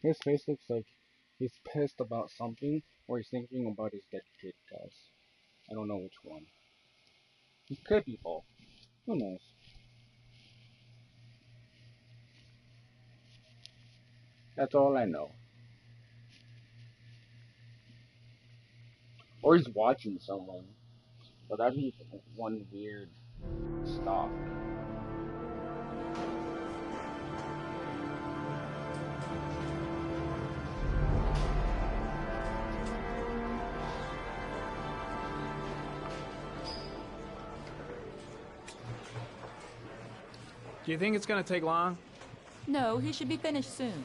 His face looks like he's pissed about something, or he's thinking about his dead kid, guys. I don't know which one. He could be both. Who knows? That's all I know. Or he's watching someone. But that'd be one weird stop. Do you think it's gonna take long? No, he should be finished soon.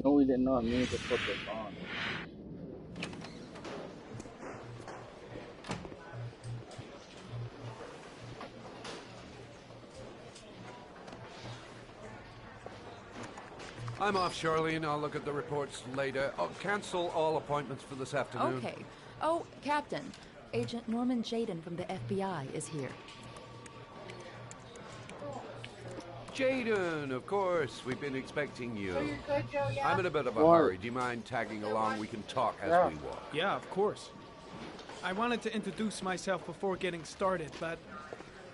No, we did not mean to put this on. I'm off, Charlene. I'll look at the reports later. Oh, cancel all appointments for this afternoon. Okay. Oh, Captain. Agent Norman Jaden from the FBI is here. Jaden, of course. We've been expecting you. So you're good, Joe, yeah? I'm in a bit of a What? hurry. Do you mind tagging along? We can talk as Yeah. we walk. Yeah, of course. I wanted to introduce myself before getting started, but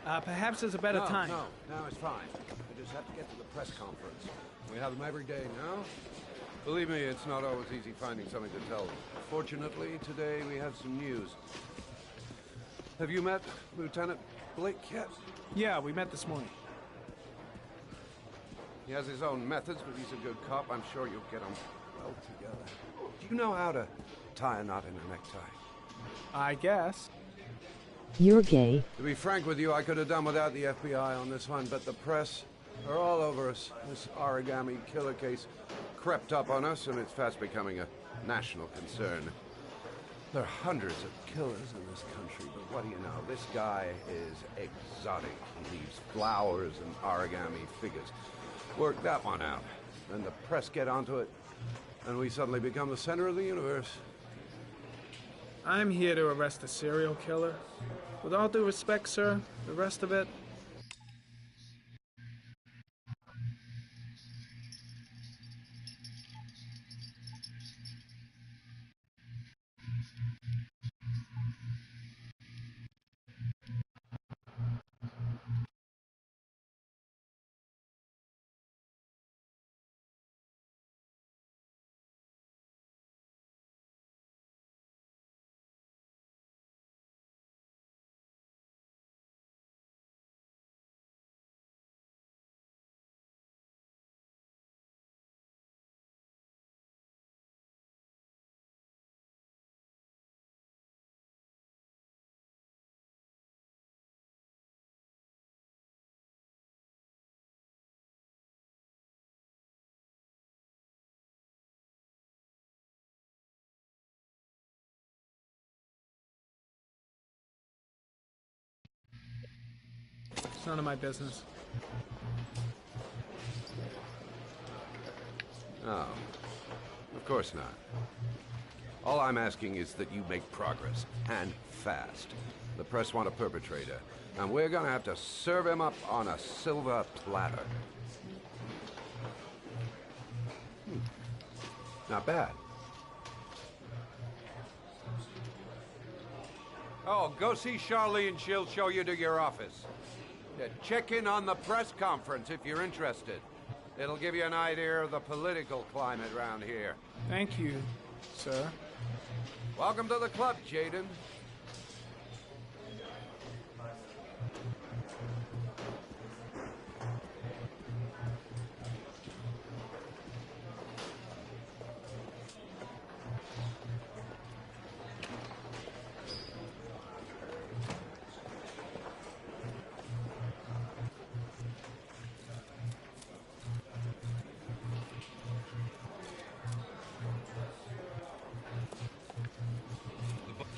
perhaps there's a better time. No, it's fine. I just have to get to the press conference. We have them every day now. Believe me, it's not always easy finding something to tell them. Fortunately, today we have some news. Have you met Lieutenant Blake yet? Yeah, we met this morning. He has his own methods, but he's a good cop. I'm sure you'll get them well together. Do you know how to tie a knot in a necktie? I guess. You're gay. To be frank with you, I could have done without the FBI on this one, but the press are all over us. This origami killer case crept up on us, and it's fast becoming a national concern. There are hundreds of killers in this country, but what do you know? This guy is exotic. He leaves flowers and origami figures. Work that one out. Then the press get onto it, and we suddenly become the center of the universe. I'm here to arrest a serial killer. With all due respect, sir, the rest of it... It's none of my business. Oh, of course not. All I'm asking is that you make progress, and fast. The press want a perpetrator, and we're gonna have to serve him up on a silver platter. Not bad. Oh, go see Charlene. She'll show you to your office. Check in on the press conference if you're interested. It'll give you an idea of the political climate around here. Thank you, sir. Welcome to the club, Jaden.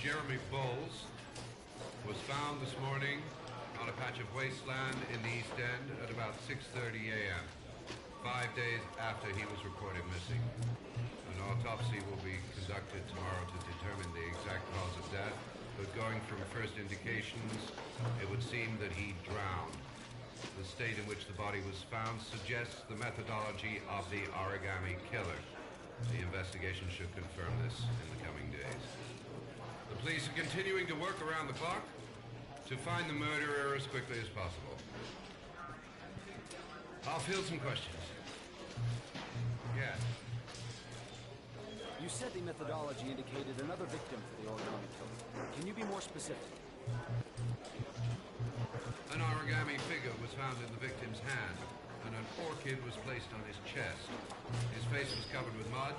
Jeremy Bowles was found this morning on a patch of wasteland in the East End at about 6:30 a.m., 5 days after he was reported missing. An autopsy will be conducted tomorrow to determine the exact cause of death, but going from first indications, it would seem that he drowned. The state in which the body was found suggests the methodology of the origami killer. The investigation should confirm this in the coming days. The police are continuing to work around the clock to find the murderer as quickly as possible. I'll field some questions. Yeah. You said the methodology indicated another victim for the origami killer. Can you be more specific? An origami figure was found in the victim's hand, and an orchid was placed on his chest. His face was covered with mud,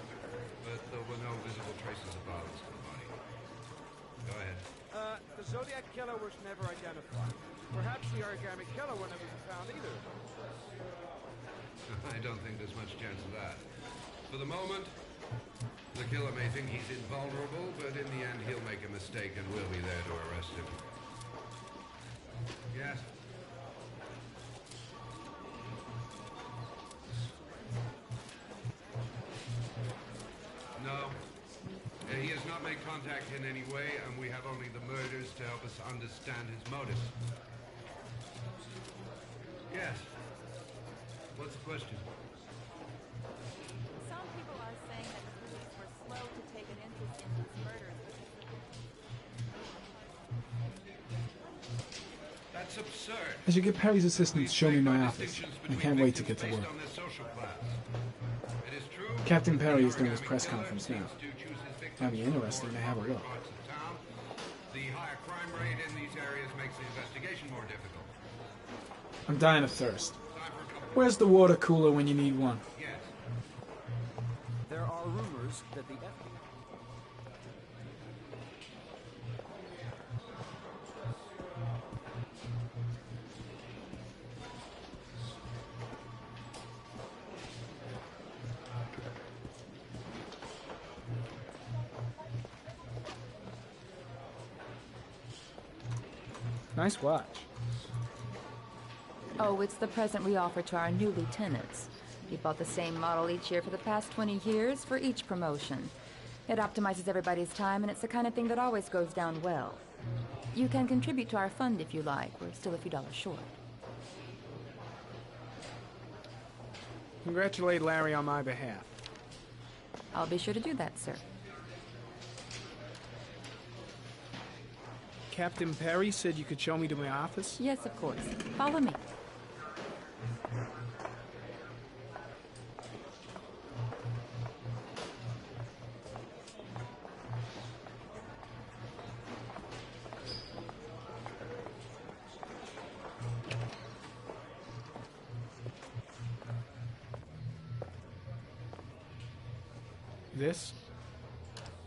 but there were no visible traces of violence on the body. Go ahead. The Zodiac Killer was never identified. Perhaps the origami killer will never be found either. I don't think there's much chance of that. For the moment, the killer may think he's invulnerable, but in the end he'll make a mistake and we'll be there to arrest him. Yes? No. He has not made contact in any way, and we have only the murders to help us understand his motives. Yes. What's the question? Some people are saying that the police were slow to take an interest in these murders. That's absurd. I should get Perry's assistants show me my office. I can't wait to get to work. Captain Perry is doing his press conference now. That'd be interesting to have a look. The higher crime rate in these areas makes the investigation more difficult. I'm dying of thirst. Where's the water cooler when you need one? Yes. There are rumors that the FBI... Nice watch. Oh, it's the present we offer to our new lieutenants. We bought the same model each year for the past 20 years for each promotion. It optimizes everybody's time, and it's the kind of thing that always goes down well. You can contribute to our fund if you like. We're still a few dollars short. Congratulate Larry on my behalf. I'll be sure to do that, sir. Captain Perry said you could show me to my office? Yes, of course. Follow me.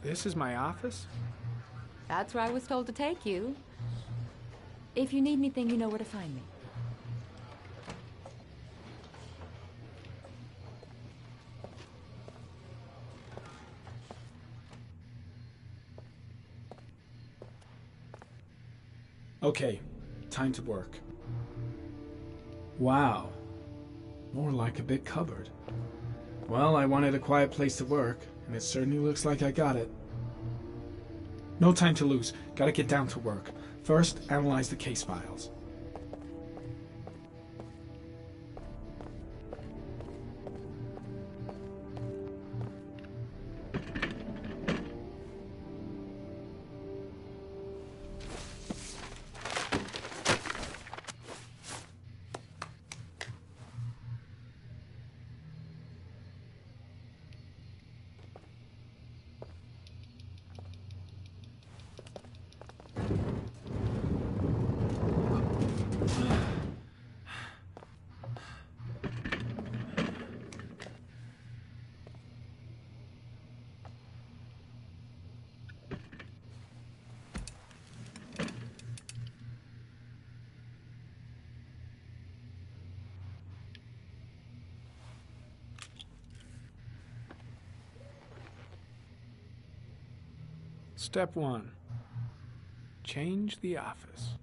This is my office? That's where I was told to take you. If you need anything, you know where to find me. Okay, time to work. Wow. More like a big cupboard. Well, I wanted a quiet place to work, and it certainly looks like I got it. No time to lose. Gotta get down to work. First, analyze the case files. Step 1. Change the office.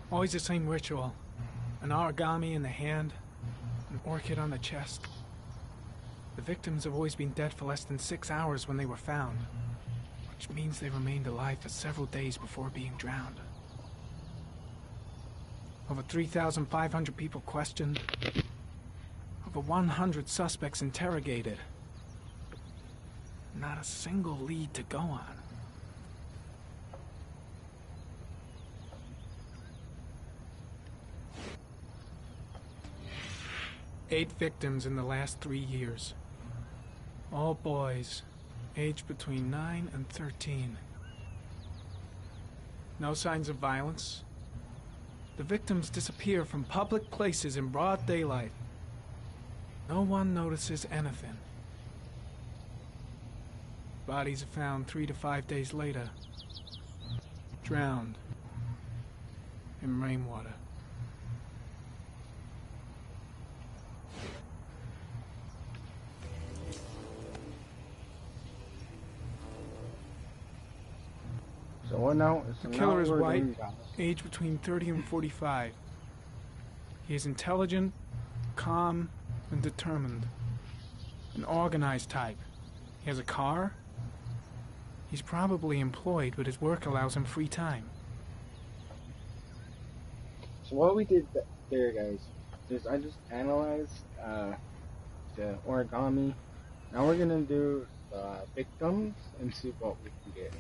Always the same ritual. An origami in the hand, an orchid on the chest. The victims have always been dead for less than 6 hours when they were found, which means they remained alive for several days before being drowned. Over 3,500 people questioned. Over 100 suspects interrogated. Not a single lead to go on. Eight victims in the last 3 years. All boys, aged between 9 and 13. No signs of violence. The victims disappear from public places in broad daylight. No one notices anything. Bodies are found 3 to 5 days later, drowned in rainwater. So what now? The killer is white, aged between 30 and 45. He is intelligent, calm, and determined. An organized type. He has a car. He's probably employed, but his work allows him free time. So what we did there, guys, is I just analyzed the origami. Now we're gonna do the victims and see what we can get.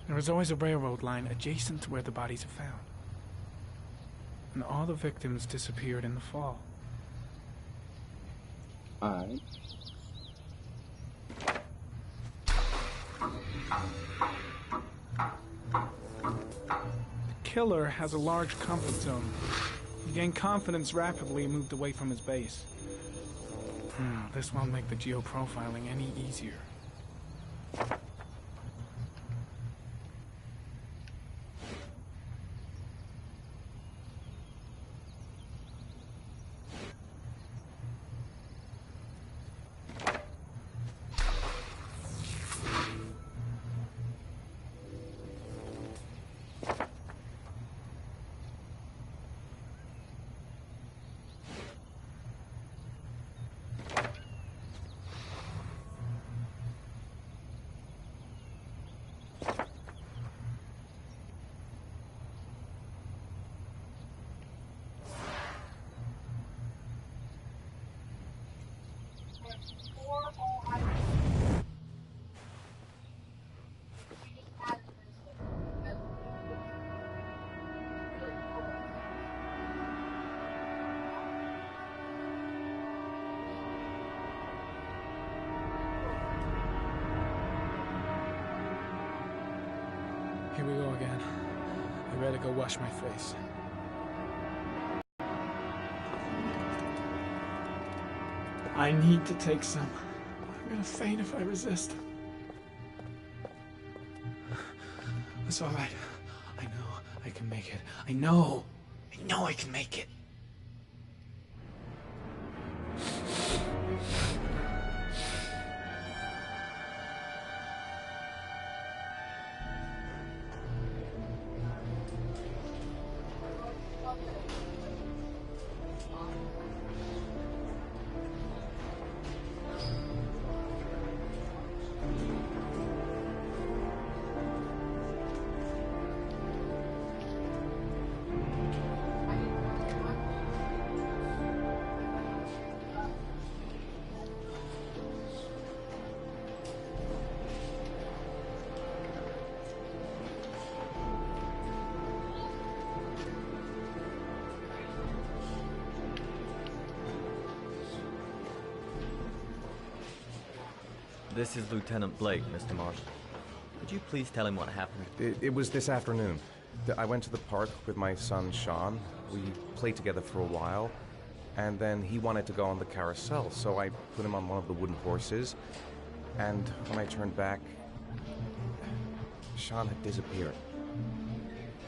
There is always a railroad line adjacent to where the bodies are found. And all the victims disappeared in the fall. Alright. The killer has a large comfort zone. He gained confidence rapidly and moved away from his base. This won't make the geoprofiling any easier. Here we go again. I better go wash my face. I need to take some. I'm gonna faint if I resist. It's all right. I know I can make it. I know I can make it. This is Lieutenant Blake, Mr. Mars. Could you please tell him what happened? It was this afternoon. I went to the park with my son, Sean. We played together for a while, and then he wanted to go on the carousel, so I put him on one of the wooden horses, and when I turned back, Sean had disappeared.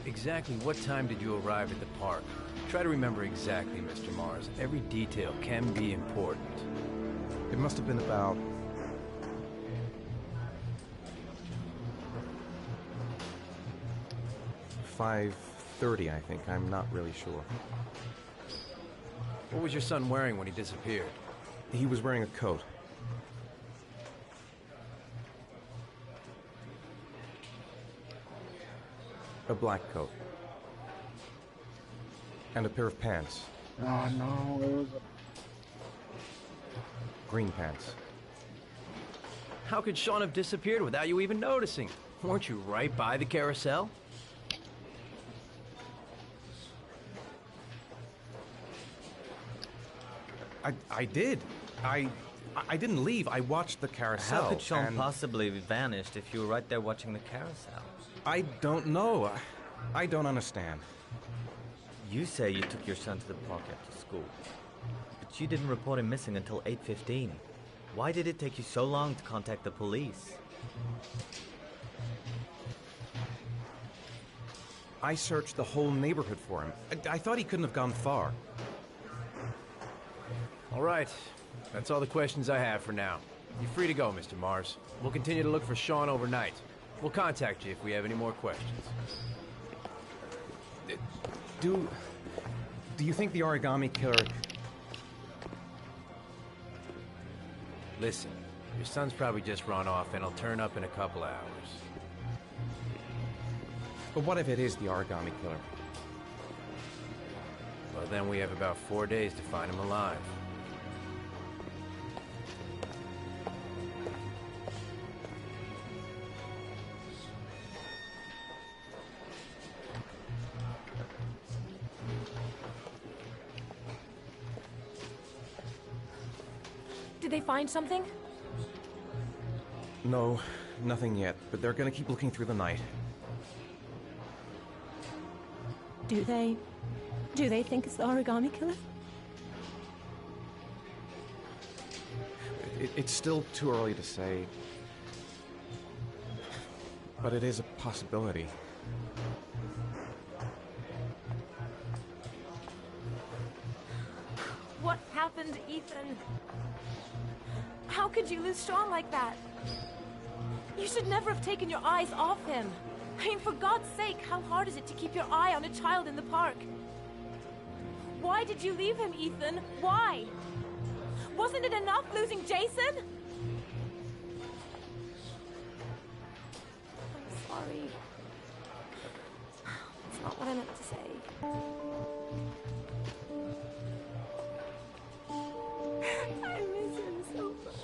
Exactly what time did you arrive at the park? Try to remember exactly, Mr. Mars. Every detail can be important. It must have been about 5:30, I think. I'm not really sure. What was your son wearing when he disappeared? He was wearing a coat. A black coat. And a pair of pants. Oh no, it was Green pants. How could Sean have disappeared without you even noticing? Weren't you right by the carousel? I did. I didn't leave. I watched the carousel. How could Sean possibly have vanished if you were right there watching the carousel? I don't know. I don't understand. You say you took your son to the park after school, but you didn't report him missing until 8:15. Why did it take you so long to contact the police? I searched the whole neighborhood for him. I thought he couldn't have gone far. All right. That's all the questions I have for now. You're free to go, Mr. Mars. We'll continue to look for Sean overnight. We'll contact you if we have any more questions. Do you think the origami killer... Listen, your son's probably just run off and he'll turn up in a couple hours. But what if it is the origami killer? Well, then we have about 4 days to find him alive. Did they find something? No, nothing yet, but they're gonna keep looking through the night. Do they think it's the origami killer? It's still too early to say, but it is a possibility. What happened, Ethan? How could you lose Sean like that? You should never have taken your eyes off him. I mean, for God's sake, how hard is it to keep your eye on a child in the park? Why did you leave him, Ethan? Why? Wasn't it enough losing Jason? I'm sorry. It's not what I meant to say. I miss him so much.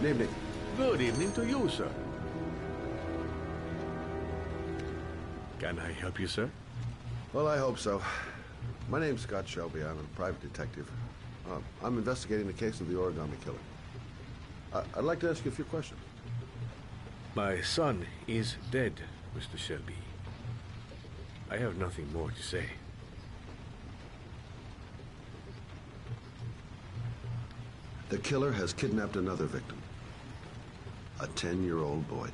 Good evening. Good evening to you, sir. Can I help you, sir? Well, I hope so. My name's Scott Shelby. I'm a private detective. I'm investigating the case of the origami killer. I'd like to ask you a few questions. My son is dead, Mr. Shelby. I have nothing more to say. The killer has kidnapped another victim. A 10-year-old boy.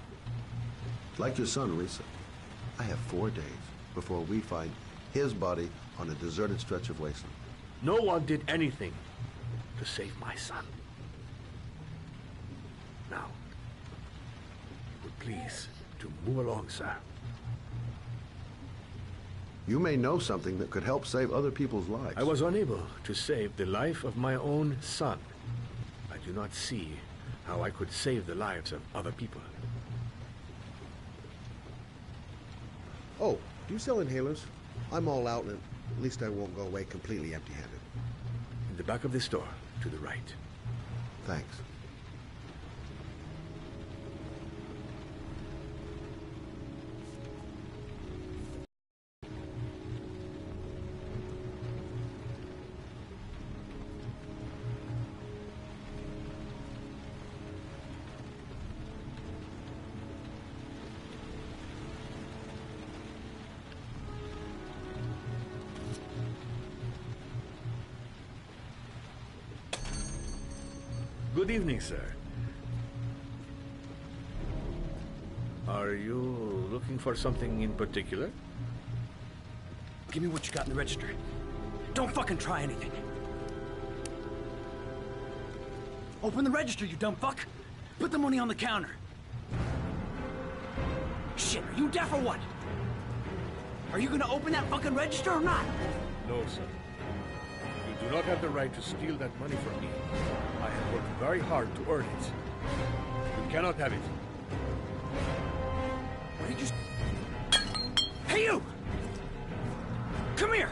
Like your son, Risa. I have 4 days before we find his body on a deserted stretch of wasteland. No one did anything to save my son. Now, please, to move along, sir. You may know something that could help save other people's lives. I was unable to save the life of my own son. I do not see how I could save the lives of other people. Oh, do you sell inhalers? I'm all out, and at least I won't go away completely empty-handed. In the back of the store, to the right. Thanks. Good evening, sir. Are you looking for something in particular? Give me what you got in the register. Don't fucking try anything. Open the register, you dumb fuck. Put the money on the counter. Shit, are you deaf or what? Are you gonna open that fucking register or not? No, sir. You do not have the right to steal that money from me. I have worked very hard to earn it. You cannot have it. What did you... Hey, you! Come here!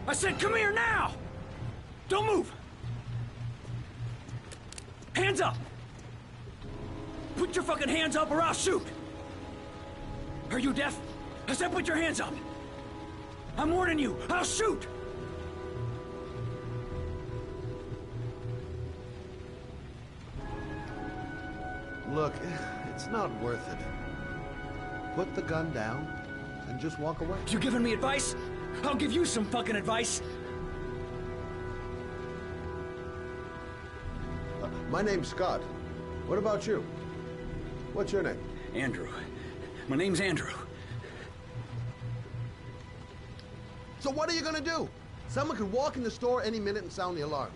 I said come here now! Don't move! Hands up! Put your fucking hands up or I'll shoot! Are you deaf? I said put your hands up! I'm warning you, I'll shoot! Look, it's not worth it. Put the gun down and just walk away. You giving me advice? I'll give you some fucking advice. My name's Scott. What about you? What's your name? Andrew. My name's Andrew. So what are you gonna do? Someone could walk in the store any minute and sound the alarm.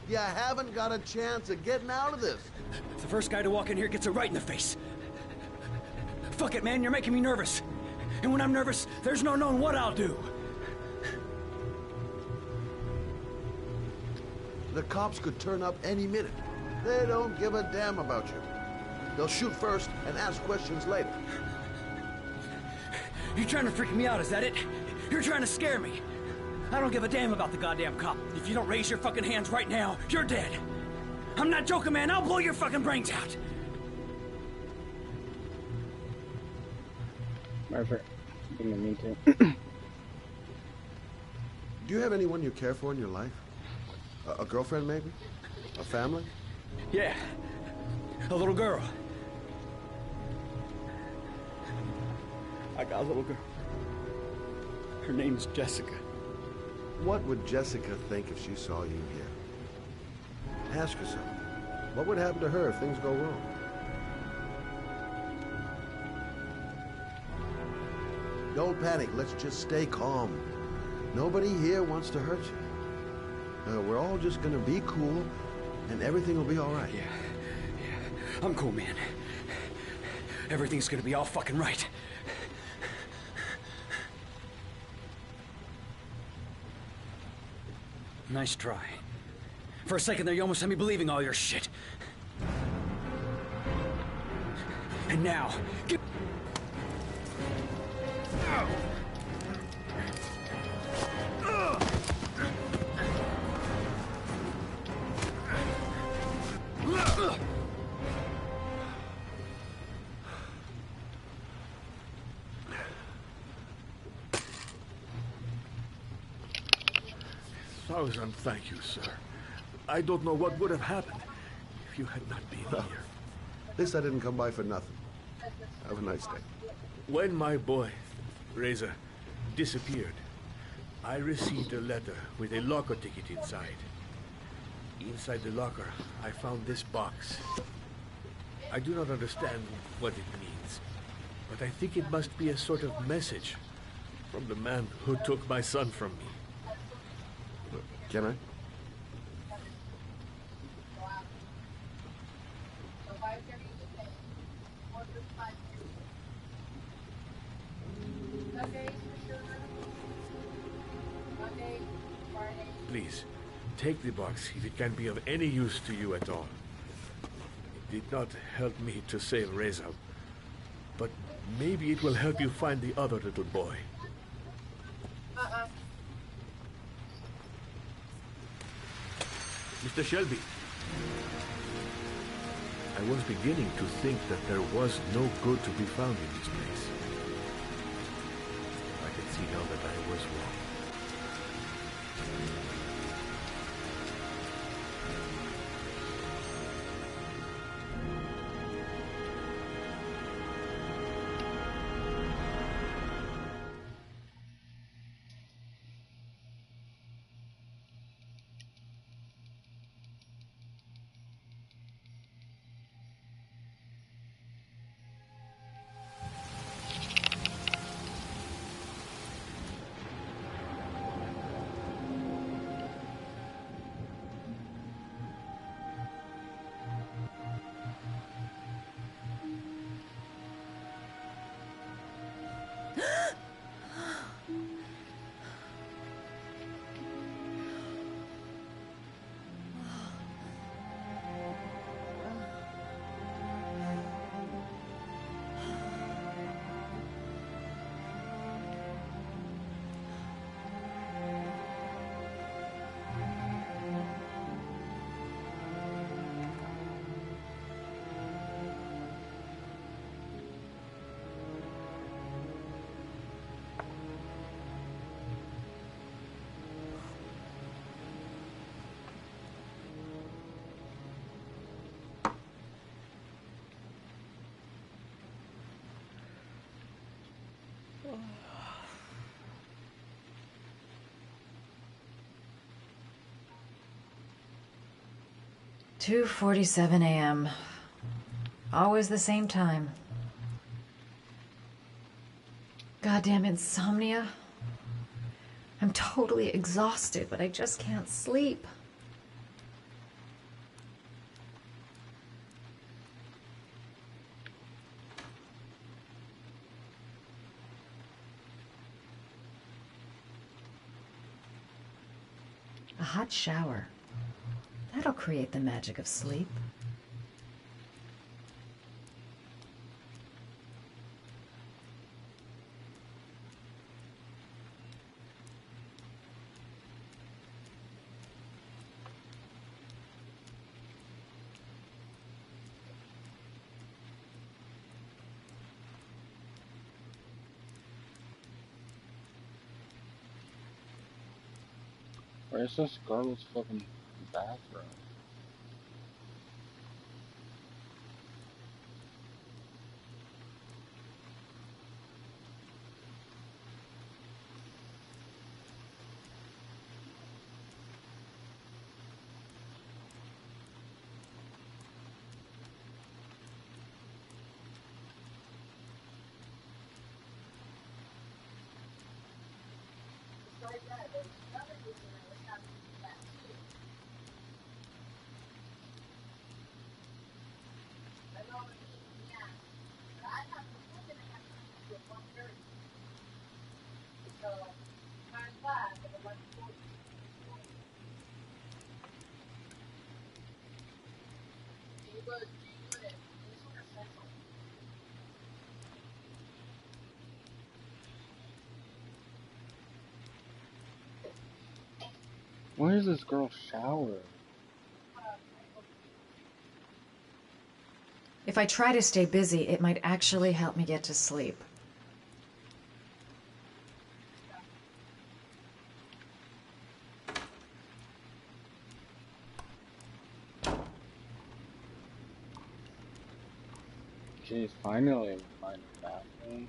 You haven't got a chance of getting out of this. The first guy to walk in here gets it right in the face. Fuck it, man, you're making me nervous. And when I'm nervous, there's no knowing what I'll do. The cops could turn up any minute. They don't give a damn about you. They'll shoot first and ask questions later. You're trying to freak me out, is that it? You're trying to scare me. I don't give a damn about the goddamn cop. If you don't raise your fucking hands right now, you're dead. I'm not joking, man. I'll blow your fucking brains out. Perfect. Didn't mean to. Do you have anyone you care for in your life? A girlfriend, maybe? A family? Yeah. A little girl. I got a little girl. Her name's Jessica. What would Jessica think if she saw you here? Ask yourself, what would happen to her if things go wrong? Don't panic, let's just stay calm. Nobody here wants to hurt you. We're all just gonna be cool, and everything will be all right. Yeah. I'm cool, man. Everything's gonna be all fucking right. Nice try. For a second there, you almost had me believing all your shit. And now, get... Thank you, sir. I don't know what would have happened if you had not been here. At least I didn't come by for nothing. Have a nice day. When my boy, Reza, disappeared, I received a letter with a locker ticket inside. Inside the locker, I found this box. I do not understand what it means, but I think it must be a sort of message from the man who took my son from me. Can I? Please, take the box if it can be of any use to you at all. It did not help me to save Reza, but maybe it will help you find the other little boy. Mr. Shelby, I was beginning to think that there was no good to be found in this place. I can see now that I was wrong. "2:47 a.m. Always the same time. Goddamn insomnia. I'm totally exhausted, but I just can't sleep. A hot shower. That'll create the magic of sleep. Where's this girl's fucking bathroom? Where's this girl shower? If I try to stay busy, it might actually help me get to sleep. Jeez, finally find a bathroom.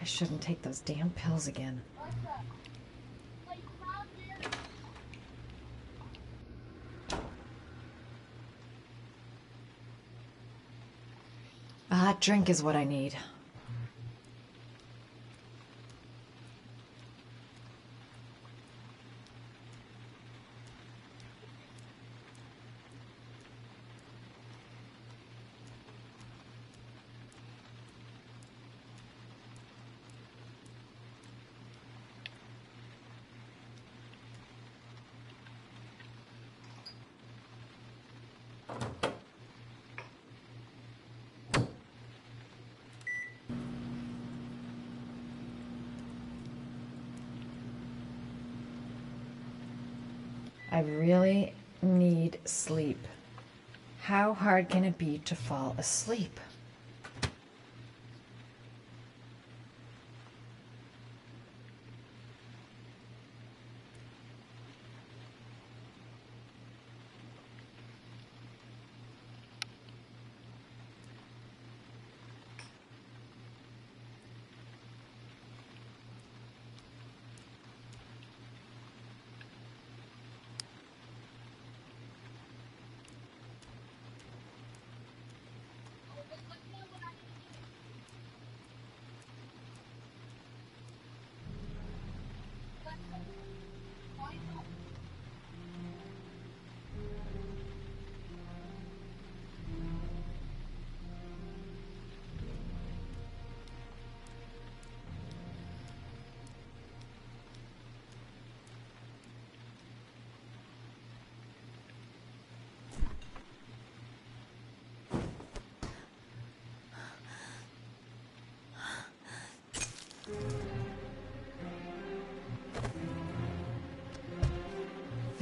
I shouldn't take those damn pills again. A hot drink is what I need. I really need sleep. How hard can it be to fall asleep?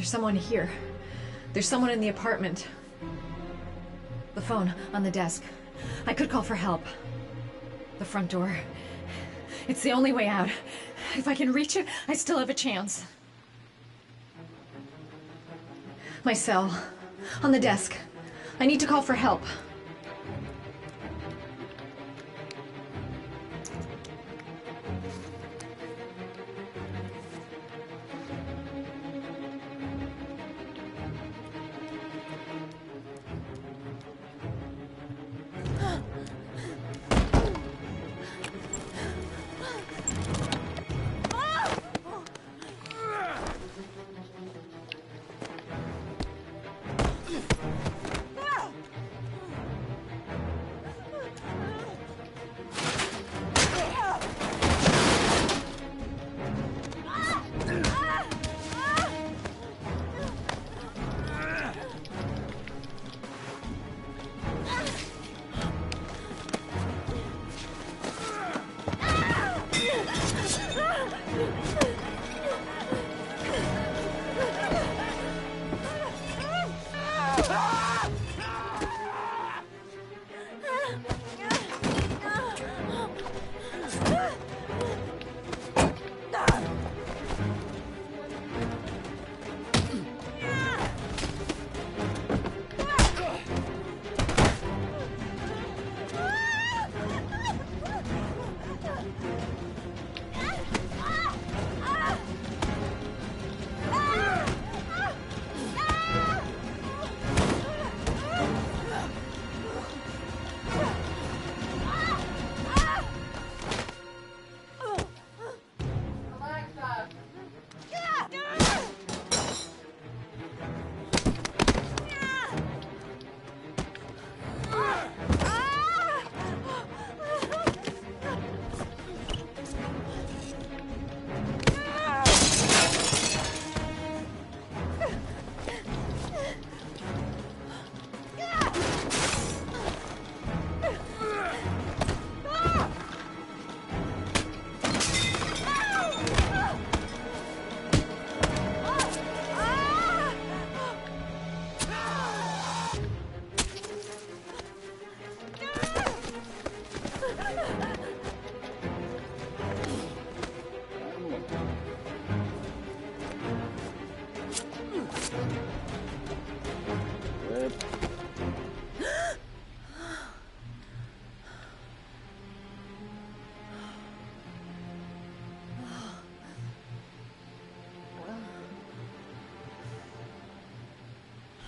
someone here. There's someone in the apartment. The phone on the desk. I could call for help. The front door. It's the only way out. If I can reach it, I still have a chance. My cell. On the desk. I need to call for help.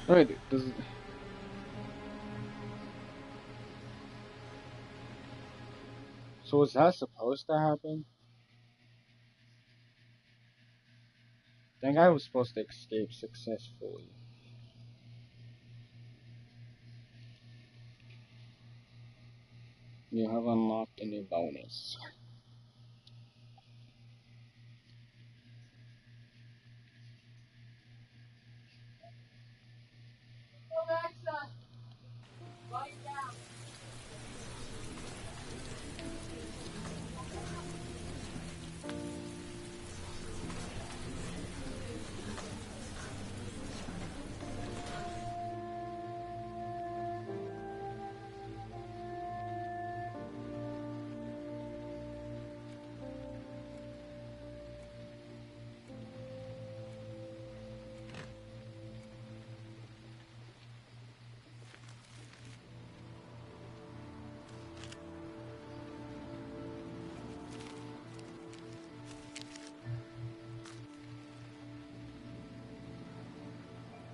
Alright, so was that supposed to happen? That guy was supposed to escape successfully. You have unlocked a new bonus. Alexa, quiet down.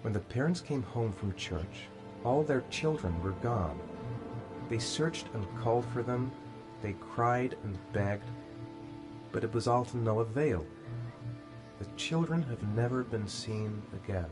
When the parents came home from church, all their children were gone. They searched and called for them, they cried and begged, but it was all to no avail. The children have never been seen again.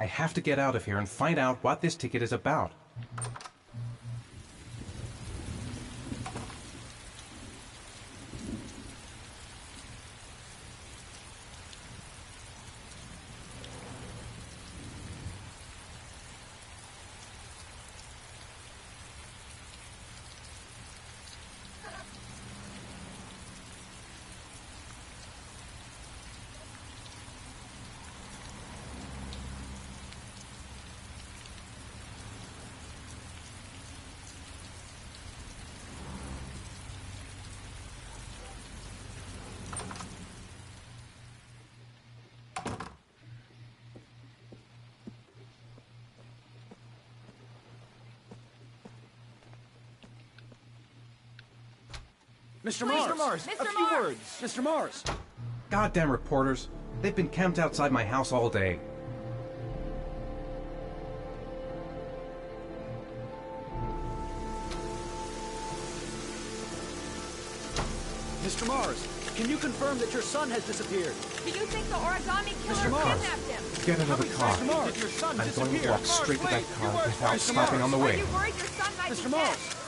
I have to get out of here and find out what this ticket is about. Mr. Please. Mars! Mr. Mars, A few words! Mr. Mars! Goddamn reporters. They've been camped outside my house all day. Mr. Mars, can you confirm that your son has disappeared? Do you think the origami killer Mr. Mars. kidnapped him? Get another car. Mr. Mars, did your son I'm going to disappear? walk straight to that car without stopping on the Are way. you worried your son might Mr. be Mars! dead?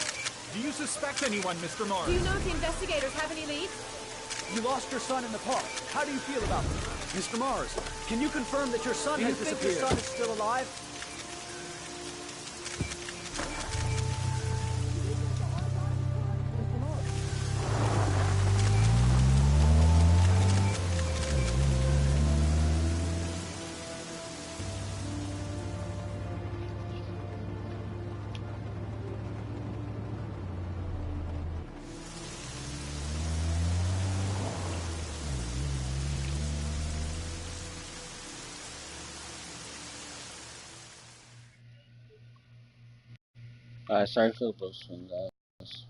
Do you suspect anyone, Mr. Mars? Do you know if the investigators have any leads? You lost your son in the park. How do you feel about it? Mr. Mars, can you confirm that your son has disappeared? Do you think your son is still alive? Sorry for the boasting, guys.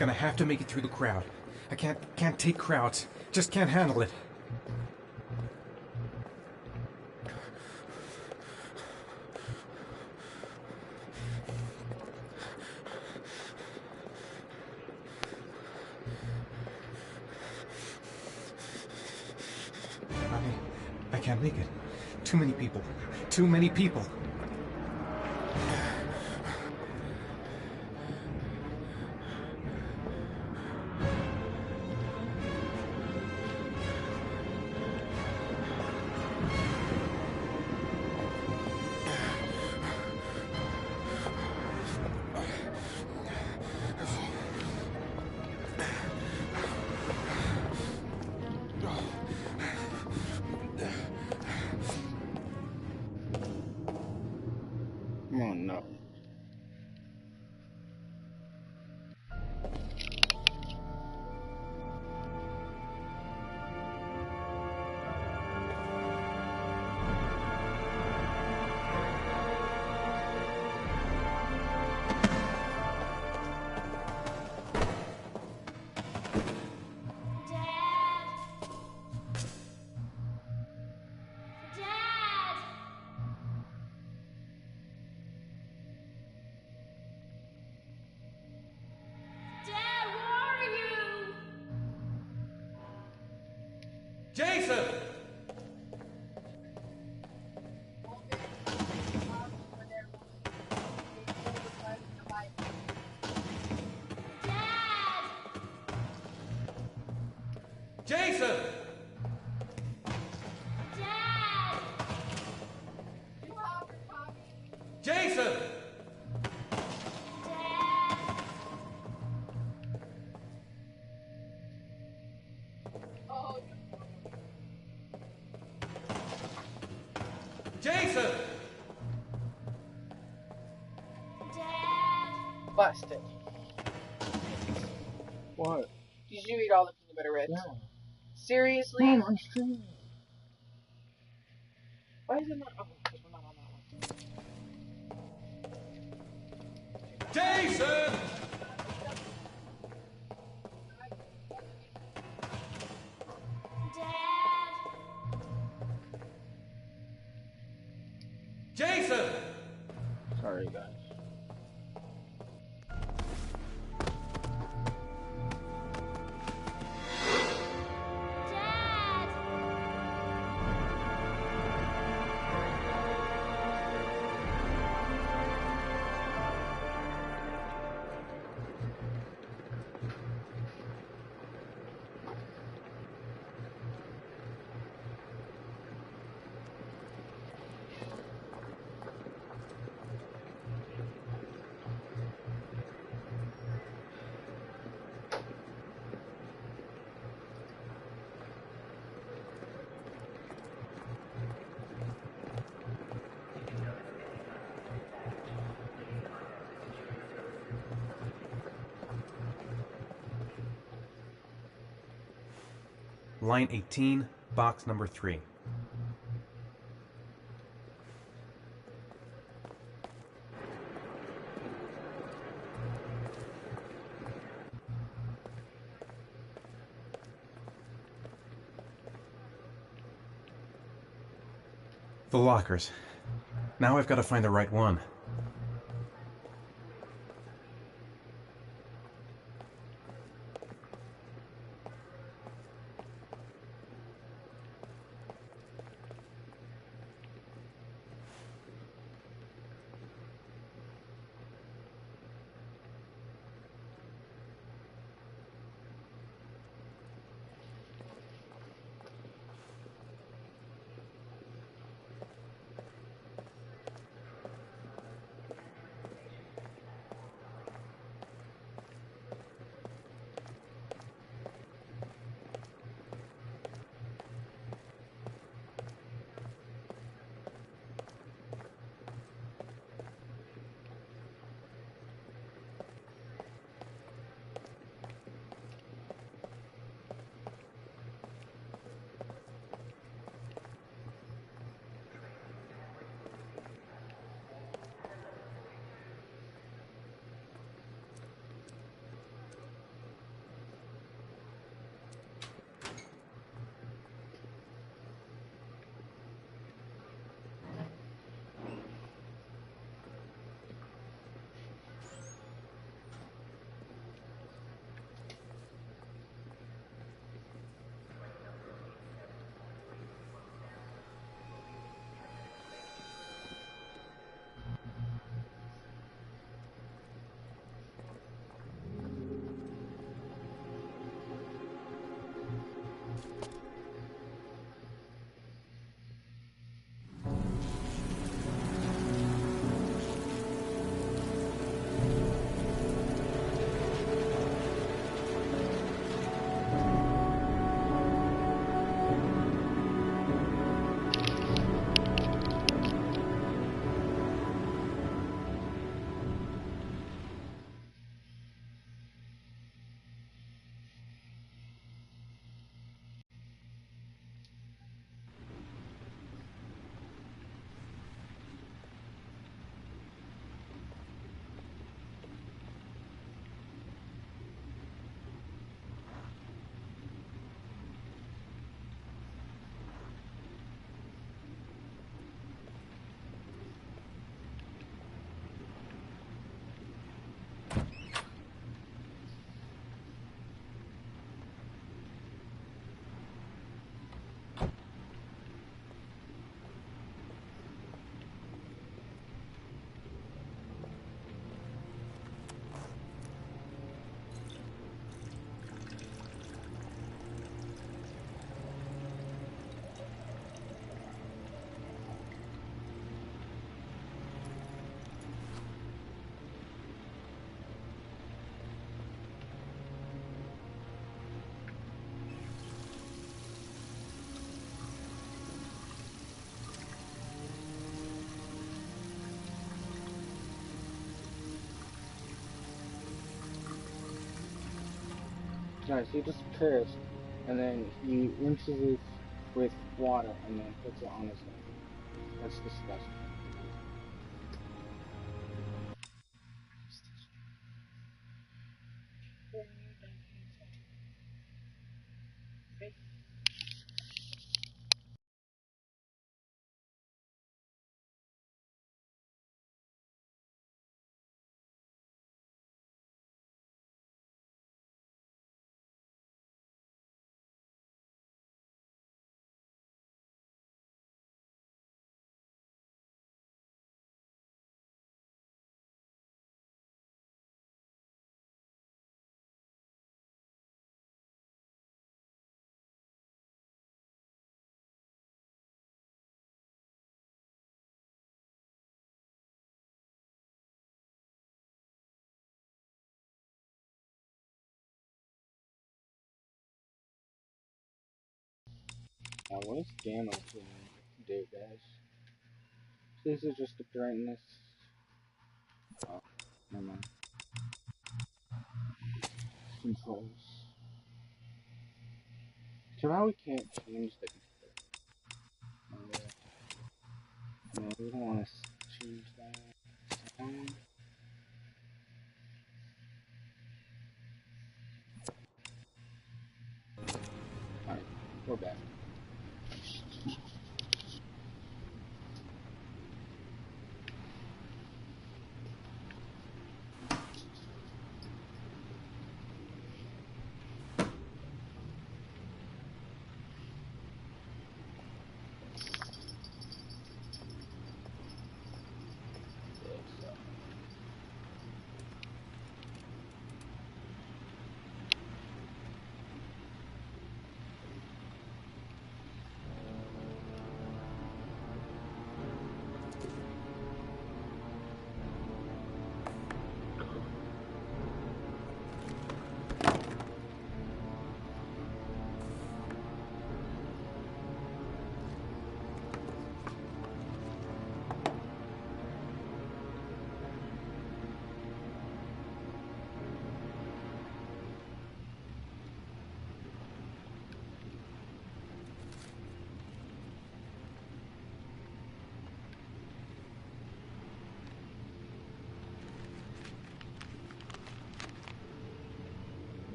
Gonna have to make it through the crowd. I can't take crowds. Just can't handle it. I can't make it. Too many people. Too many people. Oh no. Jason! Jason! Jason! Jason! Busted. What? Did you eat all the peanut butter Ritz? Yeah. Seriously? Man, I'm streaming. Why is it not? Oh, because we're not on that one. Jason! Jason! Sorry, guys. Line 18, box number 3. The lockers. Now I've got to find the right one. Guys, he just cursed, and then he rinses it with water and then puts it on his head. That's disgusting. Now, what is Gano to do, guys? This is just the brightness. Oh, never mind. Controls. Too bad we can't change the no, we don't want to change that sound. Alright, we're back.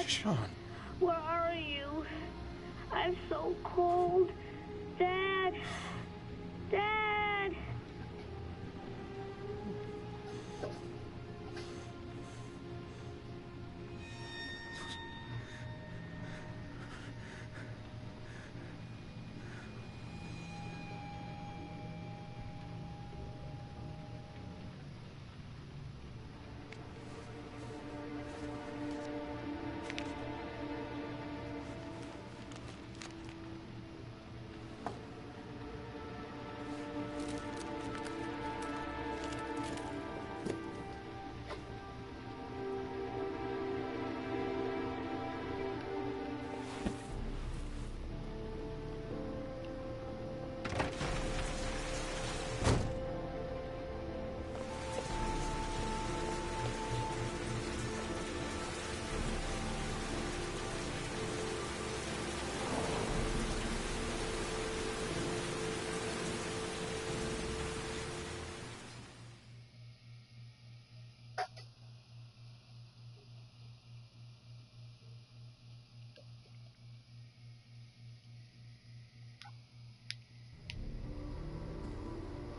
Sean. Where are you? I'm so cold. Dad! Dad!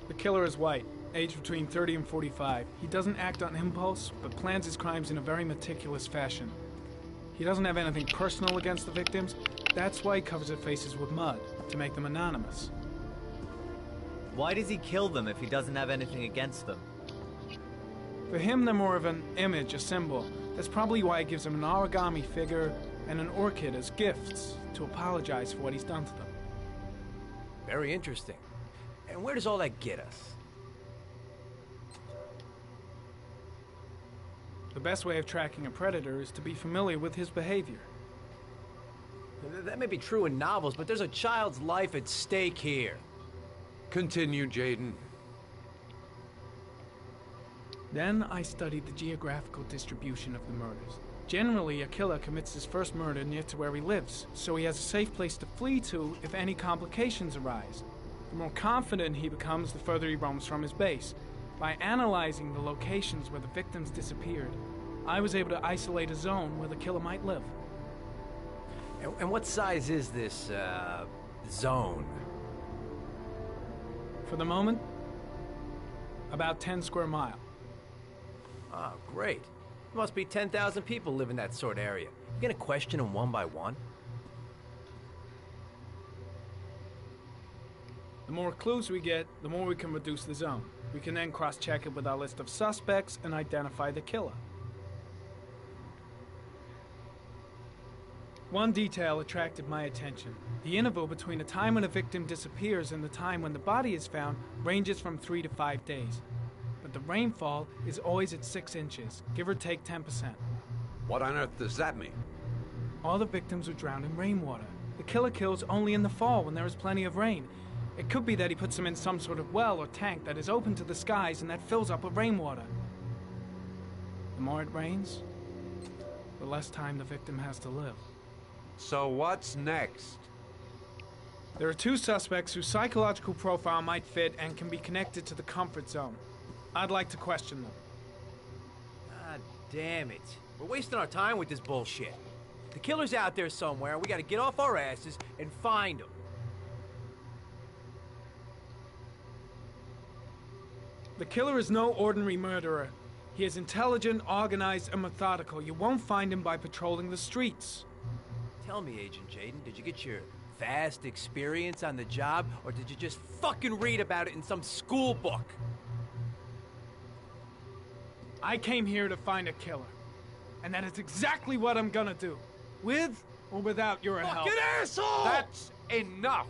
The killer is white, aged between 30 and 45. He doesn't act on impulse, but plans his crimes in a very meticulous fashion. He doesn't have anything personal against the victims. That's why he covers their faces with mud, to make them anonymous. Why does he kill them if he doesn't have anything against them? For him, they're more of an image, a symbol. That's probably why he gives them an origami figure and an orchid as gifts to apologize for what he's done to them. Very interesting. And where does all that get us? The best way of tracking a predator is to be familiar with his behavior. That may be true in novels, but there's a child's life at stake here. Continue, Jaden. Then I studied the geographical distribution of the murders. Generally, a killer commits his first murder near to where he lives, so he has a safe place to flee to if any complications arise. The more confident he becomes, the further he roams from his base. By analyzing the locations where the victims disappeared, I was able to isolate a zone where the killer might live. And what size is this, zone? For the moment, about 10 square miles. Oh, great. There must be 10,000 people live in that sort of area. You gonna question them one by one? The more clues we get, the more we can reduce the zone. We can then cross-check it with our list of suspects and identify the killer. One detail attracted my attention. The interval between the time when a victim disappears and the time when the body is found ranges from 3 to 5 days. But the rainfall is always at 6 inches, give or take 10%. What on earth does that mean? All the victims were drowned in rainwater. The killer kills only in the fall when there is plenty of rain. It could be that he puts them in some sort of well or tank that is open to the skies and that fills up with rainwater. The more it rains, the less time the victim has to live. So what's next? There are 2 suspects whose psychological profile might fit and can be connected to the comfort zone. I'd like to question them. God damn it. We're wasting our time with this bullshit. The killer's out there somewhere. We gotta get off our asses and find him. The killer is no ordinary murderer. He is intelligent, organized, and methodical. You won't find him by patrolling the streets. Tell me, Agent Jaden, did you get your vast experience on the job, or did you just fucking read about it in some school book? I came here to find a killer. And that is exactly what I'm gonna do. With or without your help. Fucking asshole! That's enough!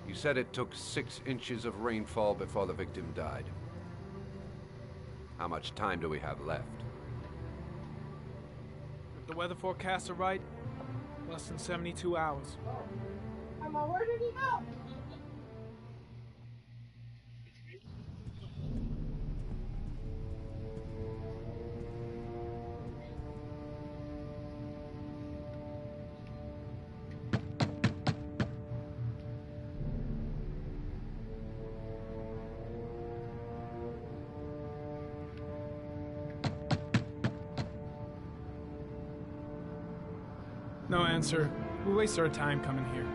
You said it took 6 inches of rainfall before the victim died. How much time do we have left? If the weather forecasts are right, less than 72 hours. Emma, where did he go? No answer. We waste our time coming here.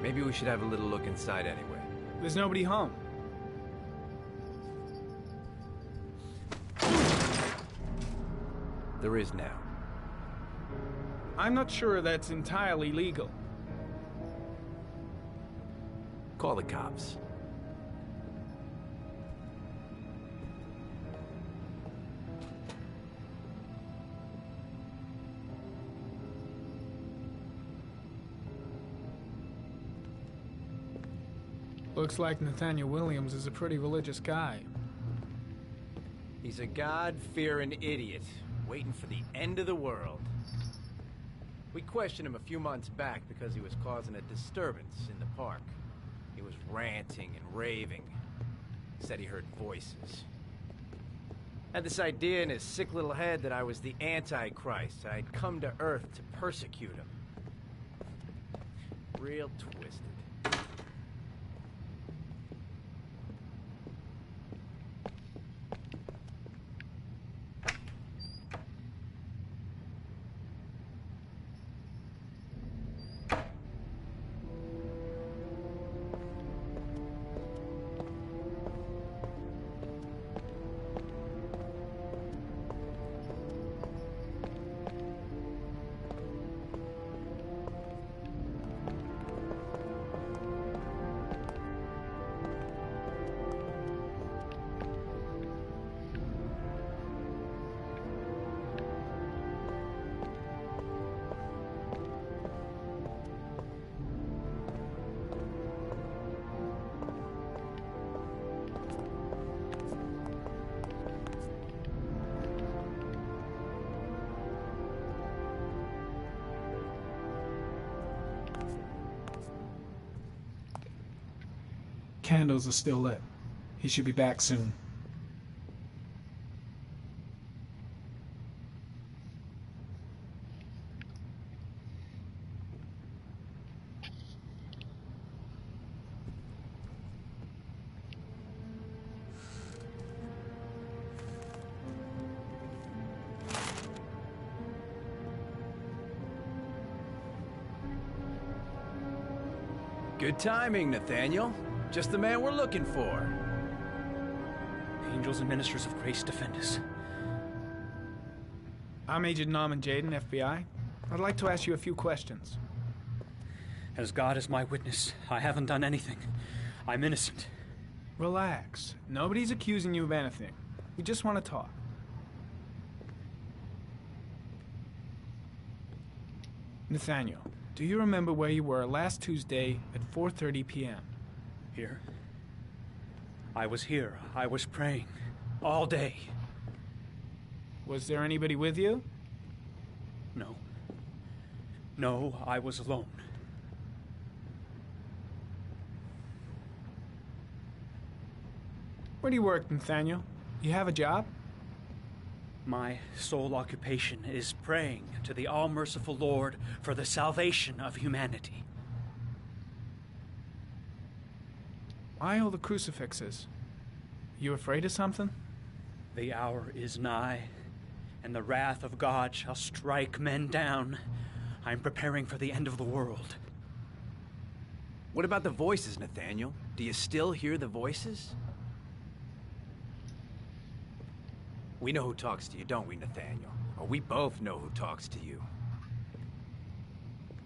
Maybe we should have a little look inside anyway. There's nobody home. There is now. I'm not sure that's entirely legal. Call the cops. Looks like Nathaniel Williams is a pretty religious guy. He's a God-fearing idiot, waiting for the end of the world. We questioned him a few months back because he was causing a disturbance in the park. He was ranting and raving. Said he heard voices. Had this idea in his sick little head that I was the Antichrist. I'd come to Earth to persecute him. Real twisted. Candles are still lit. He should be back soon. Good timing, Nathaniel. Just the man we're looking for. Angels and ministers of grace defend us. I'm Agent Norman Jaden, FBI. I'd like to ask you a few questions. As God is my witness, I haven't done anything. I'm innocent. Relax. Nobody's accusing you of anything. We just want to talk. Nathaniel, do you remember where you were last Tuesday at 4:30 p.m.? Here? I was here. I was praying. All day. Was there anybody with you? No. No, I was alone. Where do you work, Nathaniel? You have a job? My sole occupation is praying to the all-merciful Lord for the salvation of humanity. Why all the crucifixes? You afraid of something? The hour is nigh, and the wrath of God shall strike men down. I'm preparing for the end of the world. What about the voices, Nathaniel? Do you still hear the voices? We know who talks to you, don't we, Nathaniel? Or we both know who talks to you.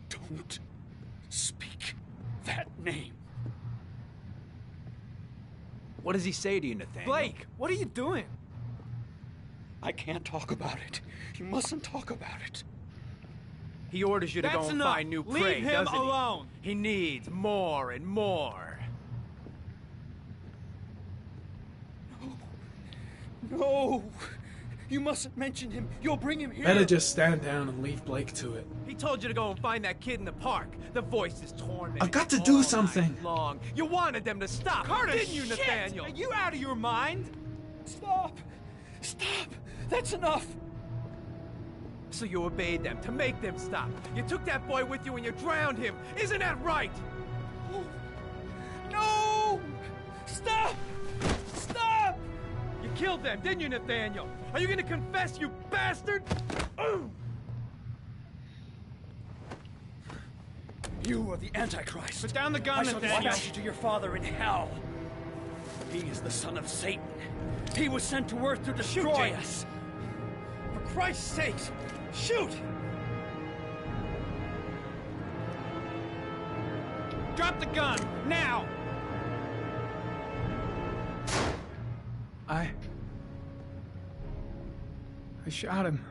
Don't speak that name. What does he say to you, Nathaniel? Blake, what are you doing? I can't talk about it. You mustn't talk about it. He orders you to go and find new prey, Leave him doesn't he? alone. He needs more and more. No! You mustn't mention him. You'll bring him here. Better just stand down and leave Blake to it. He told you to go and find that kid in the park. The voice is tormenting. I've got to do something. Long. You wanted them to stop, didn't you, Nathaniel? Are you out of your mind? Stop! Stop! That's enough! So you obeyed them to make them stop. You took that boy with you and you drowned him. Isn't that right? No! Stop! Stop! You killed them, didn't you, Nathaniel? Are you gonna confess, you bastard? You are the Antichrist. Put down the gun, I shall Nathaniel. dispatch you to your father in hell. He is the son of Satan. He was sent to earth to destroy us. For Christ's sake, shoot! Drop the gun, now! I shot him.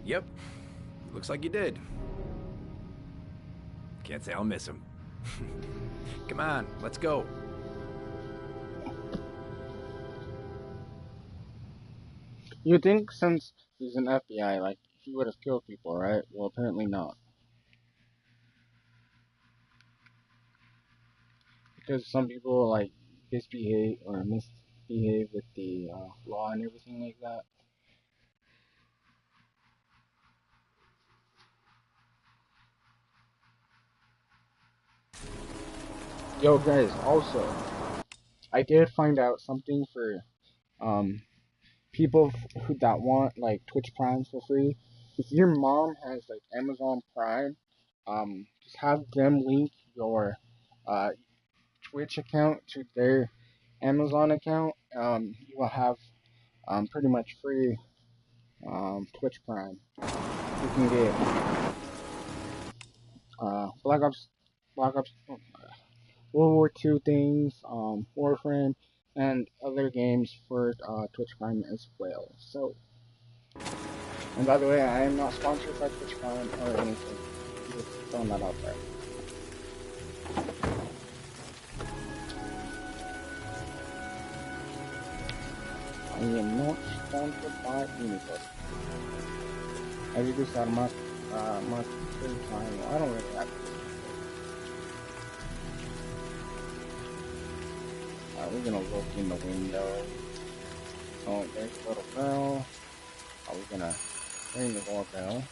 Yep. Looks like you did. Can't say I'll miss him. Come on, let's go. You think since he's an FBI, like, he would have killed people, right? Well, apparently not. Because some people, like, misbehave or misbehave with the law and everything like that. Yo, guys, also, I did find out something for, people that want, like, Twitch Prime for free. If your mom has, like, Amazon Prime, just have them link your, Twitch account to their Amazon account. You will have, pretty much free, Twitch Prime. You can get, Black Ops, World War II things, Warframe, and other games for Twitch Prime as well. So, and by the way, I am not sponsored by Twitch Prime or anything. Just throwing that out there. I am not sponsored by anything. I do this out of my free time. I don't really have to. We're gonna look in the window. Oh, there's a little girl. We're gonna ring the doorbell.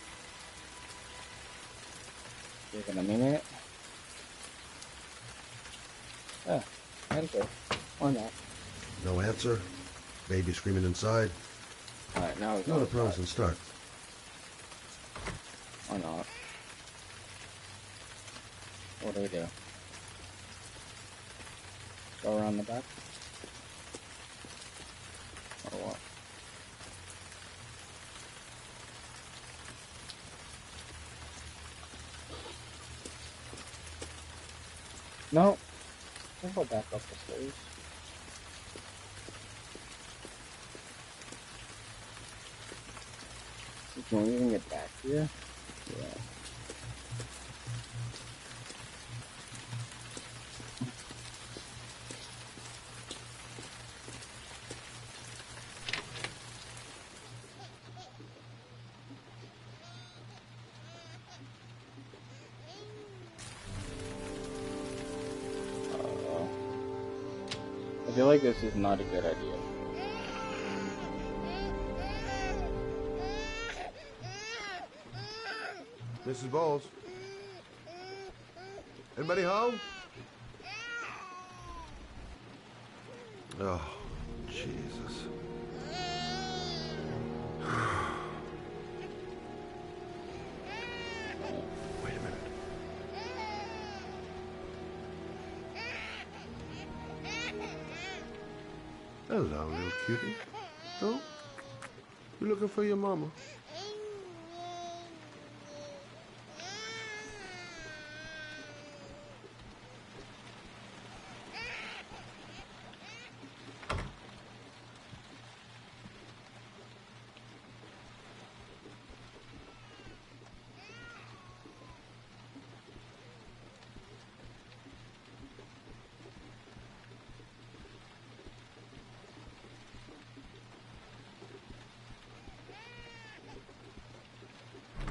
Give it a minute. Yeah, enter. Why not? No answer. Baby screaming inside. Alright, now it's Not a promising start. Why not? What do we do? Go around the back? Or what? No, we'll go back up the stairs. Can we even get back here? Yeah. I feel like this is not a good idea. Mrs. Bowles? Anybody home? Oh, Jesus. Wait a minute. Hello, little cutie. Oh, you looking for your mama?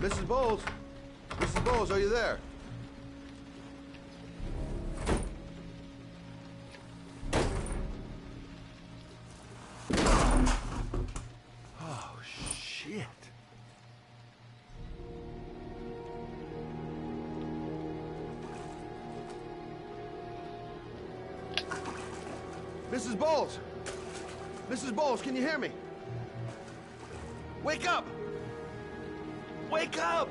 Mrs. Bowles? Mrs. Bowles, are you there? Oh, shit. Mrs. Bowles! Mrs. Bowles, can you hear me? Wake up! Wake up!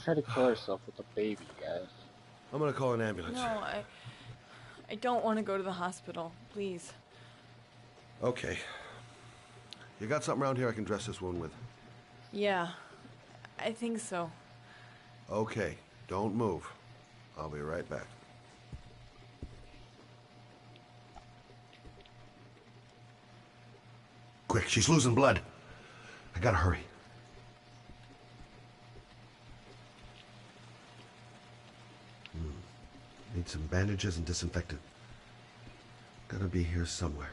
Try to kill herself with a baby, guys. I'm gonna call an ambulance. No, I don't want to go to the hospital. Please. Okay. You got something around here I can dress this wound with? Yeah, I think so. Okay, don't move. I'll be right back. Quick, she's losing blood. I gotta hurry. Need some bandages and disinfectant. Gotta be here somewhere.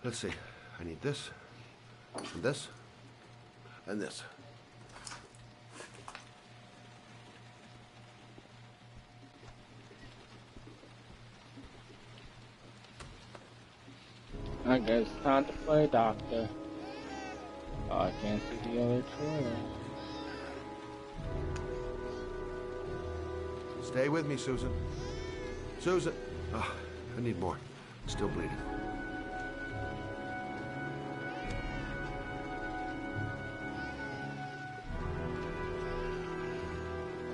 Let's see. I need this, and this, and this. I guess it's time to play doctor. Oh, I can't see the other trailer. Stay with me, Susan. Susan! Oh, I need more. Still bleeding.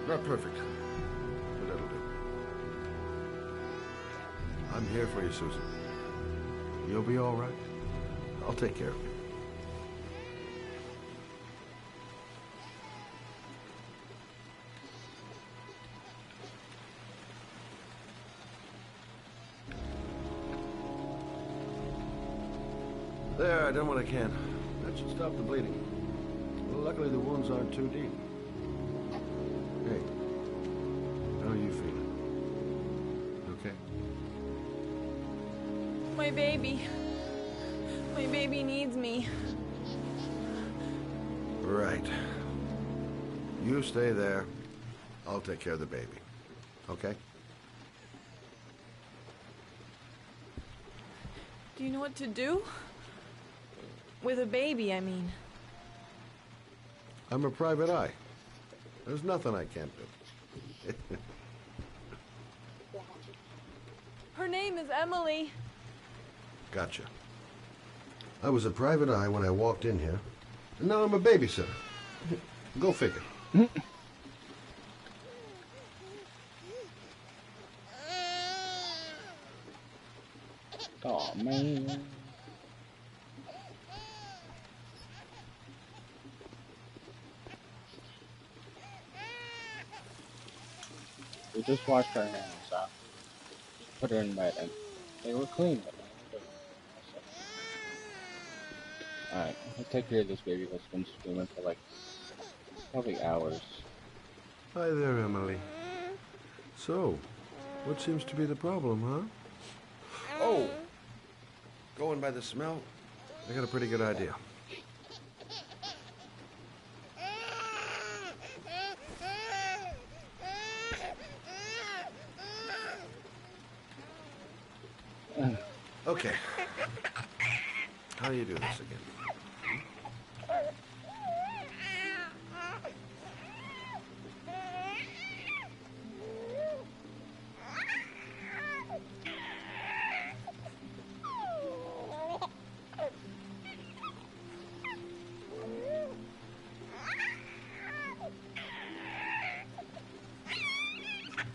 Not perfect, but that'll do. I'm here for you, Susan. You'll be all right. I'll take care of you. There, I done what I can. That should stop the bleeding. Well, luckily the wounds aren't too deep. Hey, My baby. My baby needs me. Right. You stay there. I'll take care of the baby. Okay? Do you know what to do? With a baby, I mean. I'm a private eye. There's nothing I can't do. Her name is Emily. Gotcha. I was a private eye when I walked in here, and now I'm a babysitter. Go figure. Oh man. We just washed our hands off. Put her in bed and they were clean. Alright, I'll take care of this baby that's been screaming for like probably hours. Hi there, Emily. So, what seems to be the problem, huh? Oh! Going by the smell, I got a pretty good idea. Okay. How do you do this again?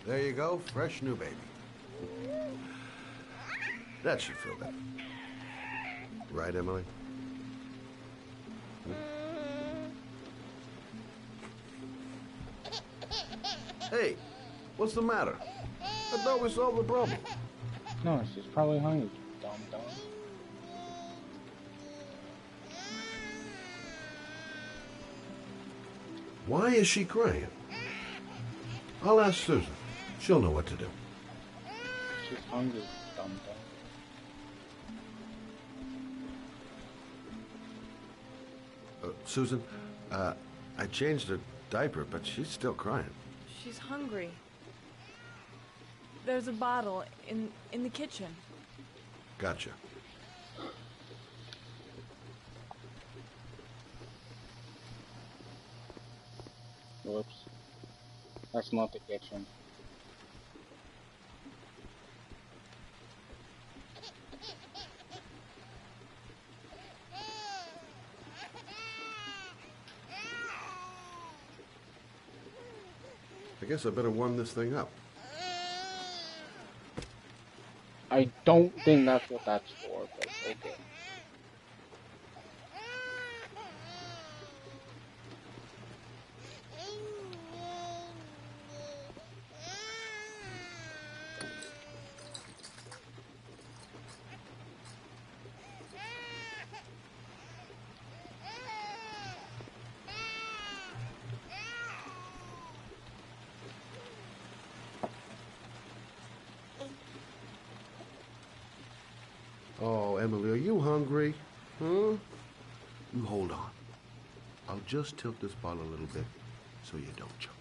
There you go, fresh new baby. That should feel better. Right, Emily? Hey, what's the matter? I thought we solved the problem. No, she's probably hungry, dumb. Why is she crying? I'll ask Susan. She'll know what to do. She's hungry, dumb. Susan, I changed her diaper, but she's still crying. She's hungry. There's a bottle in the kitchen. Gotcha. Whoops. That's not the kitchen. I guess I better warm this thing up. I don't think that's what that's for, but okay. Oh, Emily, are you hungry? Huh? You hold on. I'll just tilt this bottle a little bit so you don't choke.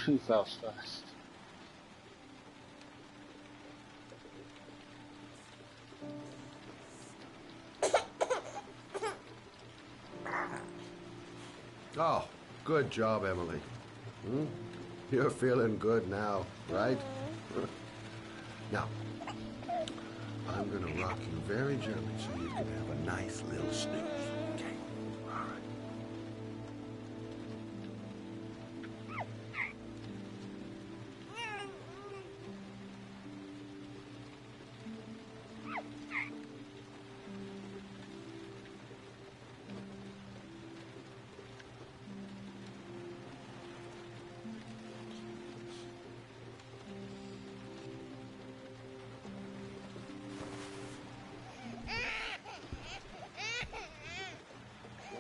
She fell fast. Oh, good job, Emily. You're feeling good now, right? Now, I'm gonna rock you very gently so you can have a nice little snooze. Okay? All right.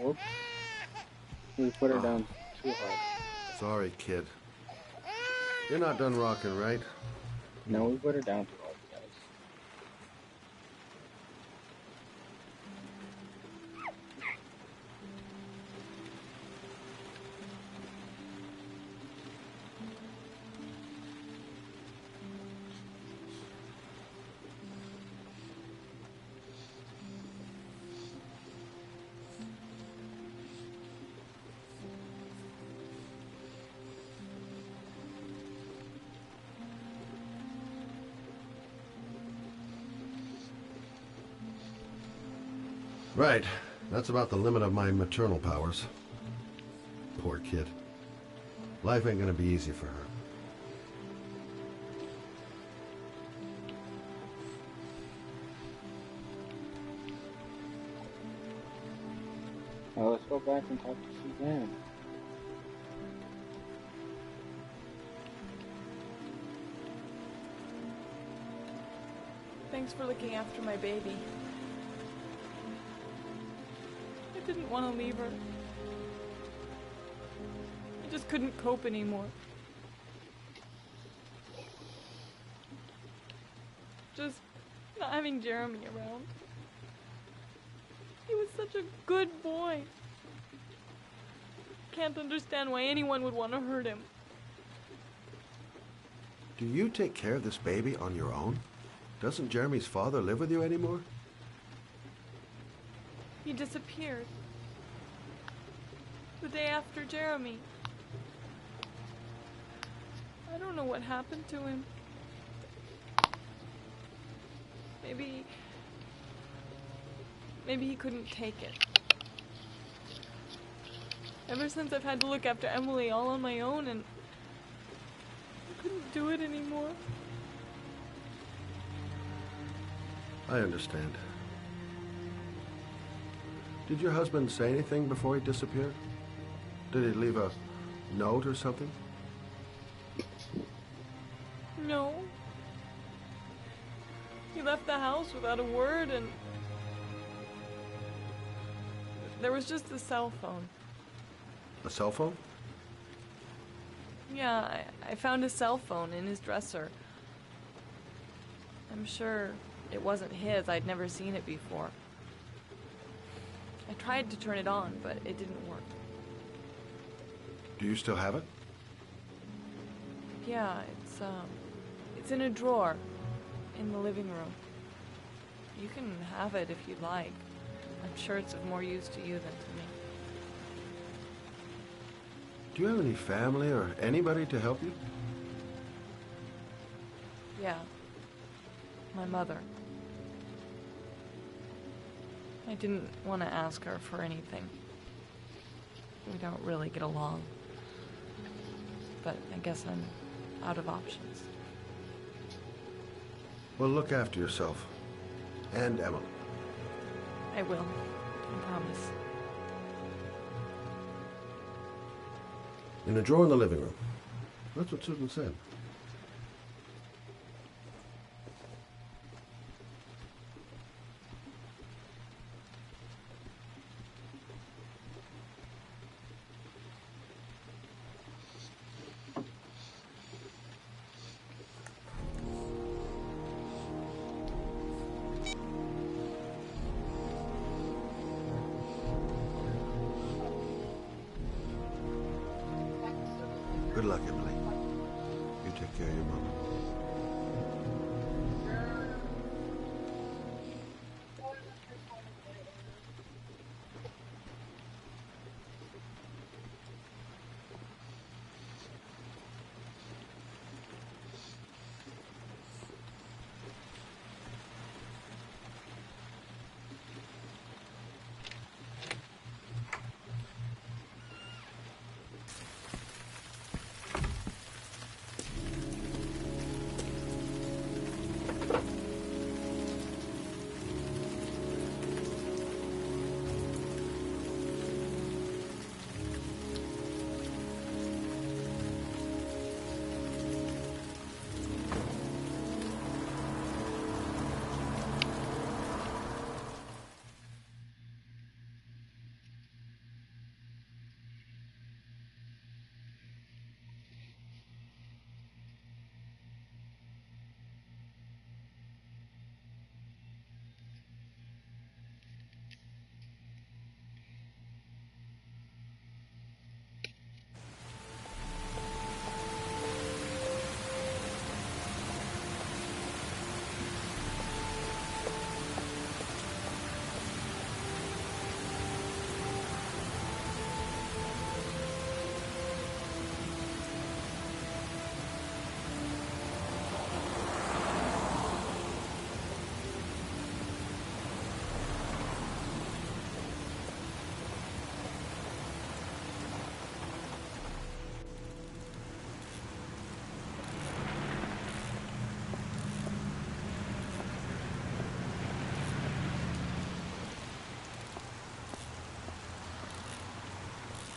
Whoops. We put her down too hard. Sorry, kid. You're not done rocking, right? No, we put her down too hard, guys. Right. That's about the limit of my maternal powers. Poor kid. Life ain't gonna be easy for her. Now let's go back and talk to Suzanne. Thanks for looking after my baby. I didn't want to leave her. I just couldn't cope anymore. Just not having Jeremy around. He was such a good boy. Can't understand why anyone would want to hurt him. Do you take care of this baby on your own? Doesn't Jeremy's father live with you anymore? He disappeared. The day after Jeremy. I don't know what happened to him. Maybe he couldn't take it. Ever since I've had to look after Emily all on my own, and I couldn't do it anymore. I understand. Did your husband say anything before he disappeared? Did he leave a note or something? No. He left the house without a word, and there was just a cell phone. A cell phone? Yeah, I found a cell phone in his dresser. I'm sure it wasn't his. I'd never seen it before. I tried to turn it on, but it didn't work. Do you still have it? Yeah, it's in a drawer in the living room. You can have it if you'd like. I'm sure it's of more use to you than to me. Do you have any family or anybody to help you? Yeah. My mother. I didn't want to ask her for anything. We don't really get along. But I guess I'm out of options. Well, look after yourself. And Emily. I will. I promise. In a drawer in the living room. That's what Susan said. Good luck, Emily. You take care of your mama.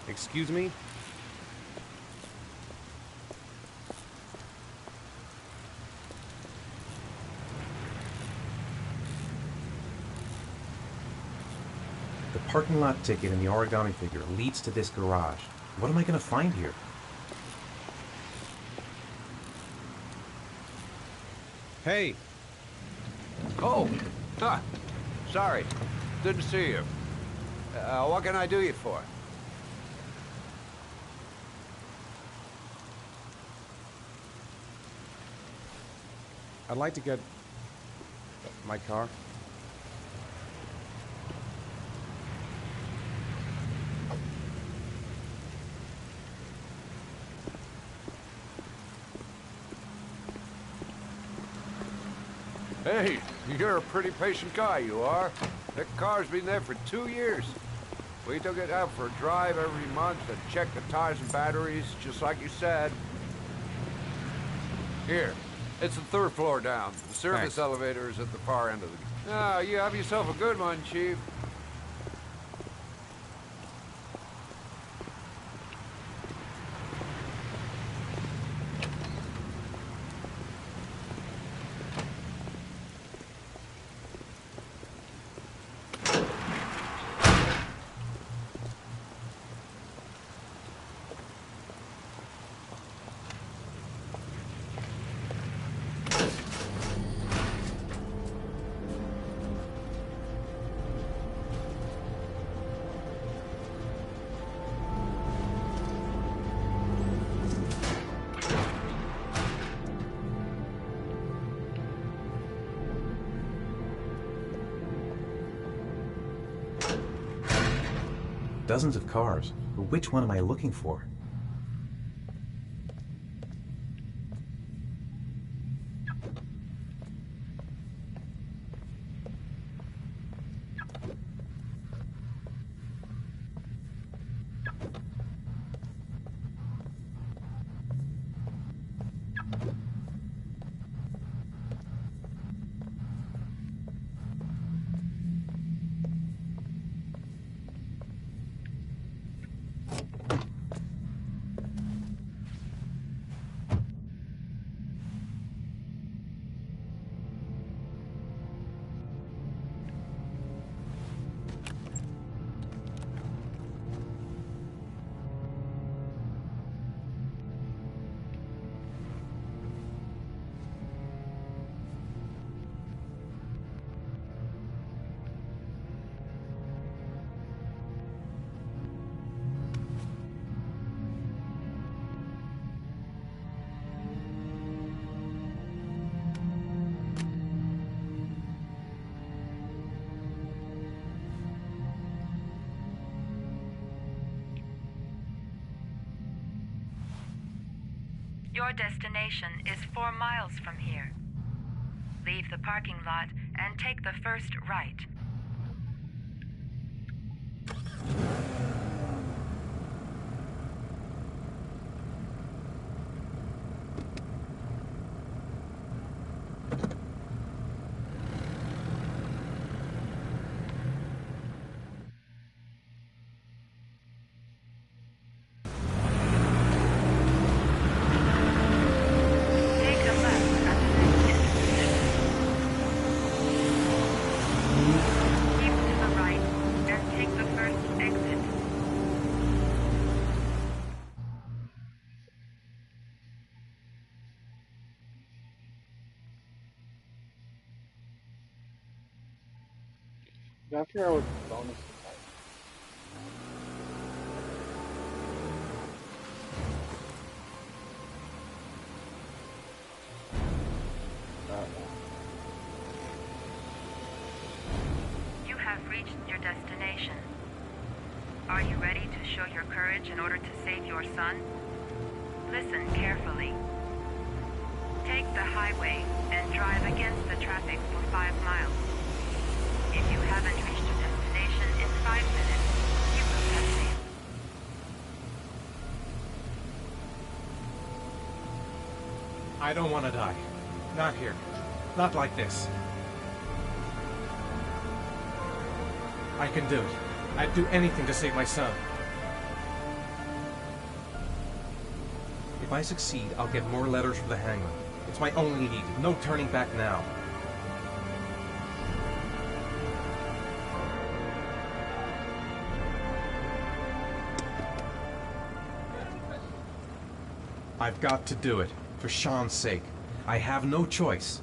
Excuse me? The parking lot ticket and the origami figure leads to this garage. What am I going to find here? Hey! Oh! Huh. Sorry. Didn't see you. What can I do you for? I'd like to get my car. Hey, you're a pretty patient guy, you are. That car's been there for 2 years. We took it out for a drive every month and checked the tires and batteries, just like you said. Here, it's the 3rd floor down. The service Thanks. elevator is at the far end of the... Ah, you have yourself a good one, Chief. Dozens of cars. But which one am I looking for? Your destination is 4 miles from here. Leave the parking lot and take the first right. I figure out what the bonus is You have reached your destination. Are you ready to show your courage in order to save your son? Listen carefully. Take the highway and drive against the traffic for 5 miles. If you haven't reached your destination in 5 minutes, you will have failed. I don't want to die. Not here. Not like this. I can do it. I'd do anything to save my son. If I succeed, I'll get more letters for the hangman. It's my only need. No turning back now. I've got to do it. For Sean's sake. I have no choice.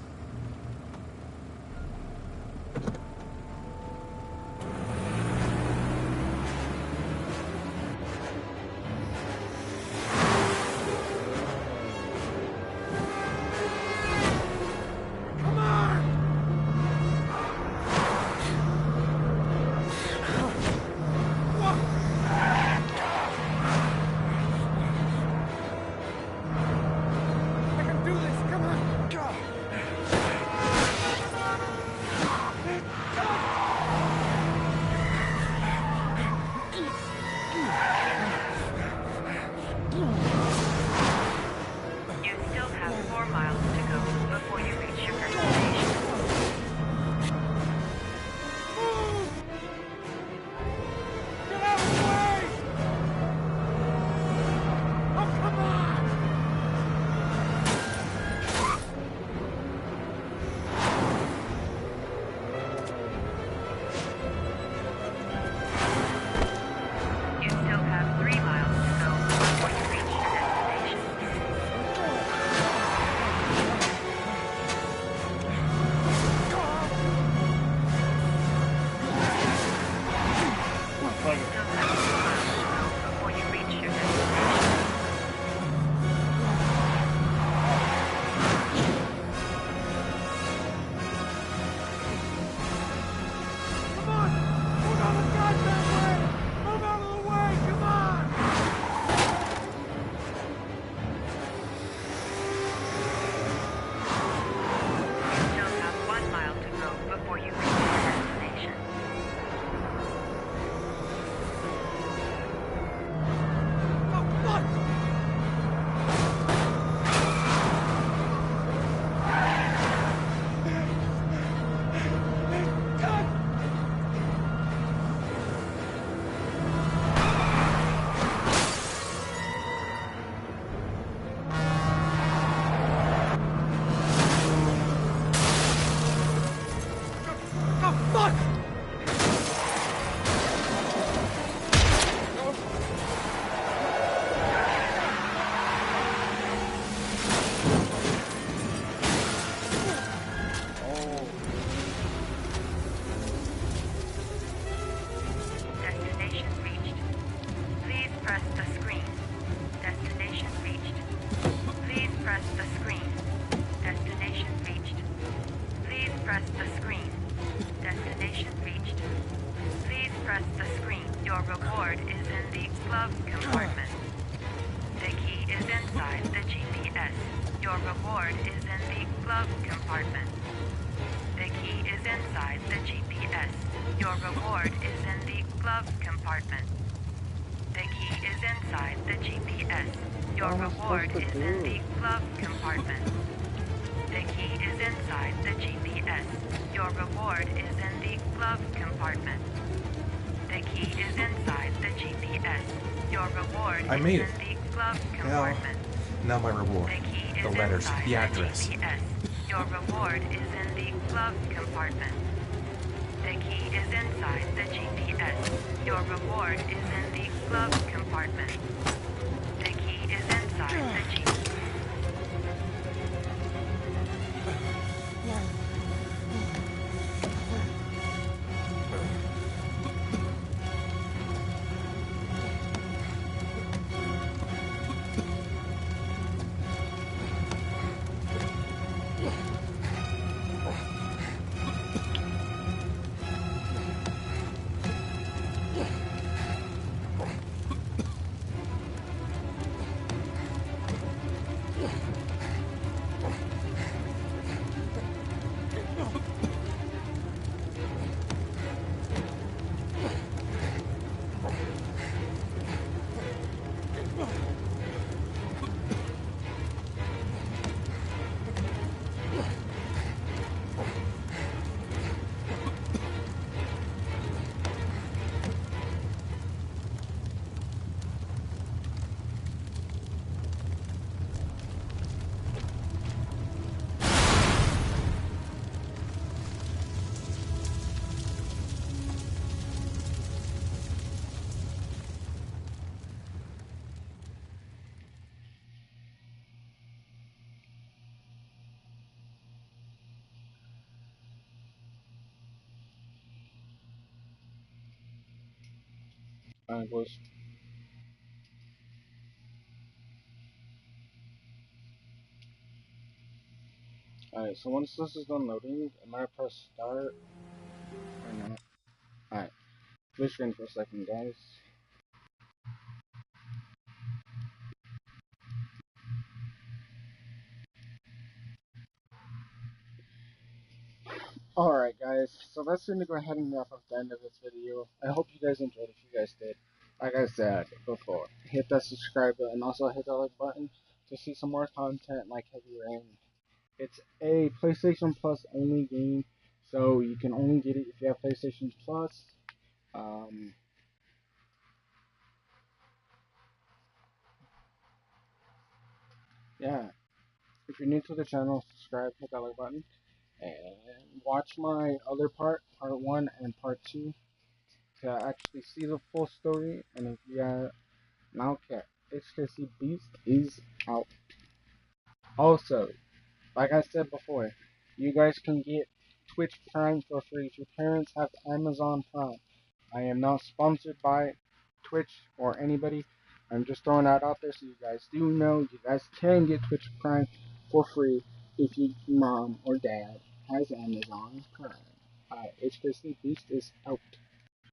I made it. Now my reward. The letters, the address. Your reward is in the glove compartment. The key is inside the GPS. Your reward is in the glove compartment. The key is inside the GPS. English. Alright, so once this is done loading, am I gonna press start or not? Alright, please screen for a second, guys. Alright, guys, so that's going to go ahead and wrap up the end of this video. I hope you guys enjoyed. If you guys did, like I said before, hit that subscribe button, also hit that like button to see some more content like Heavy Rain. It's a PlayStation Plus only game, so you can only get it if you have PlayStation Plus. Yeah, if you're new to the channel, subscribe, hit that like button, and watch my other part 1 and part 2, to actually see the full story. And if you now okay, HKC Beast is out. Also, like I said before, you guys can get Twitch Prime for free if your parents have Amazon Prime. I am not sponsored by Twitch or anybody. I'm just throwing that out there so you guys do know you guys can get Twitch Prime for free if your mom or dad has Amazon Prime. HKC Beast is out.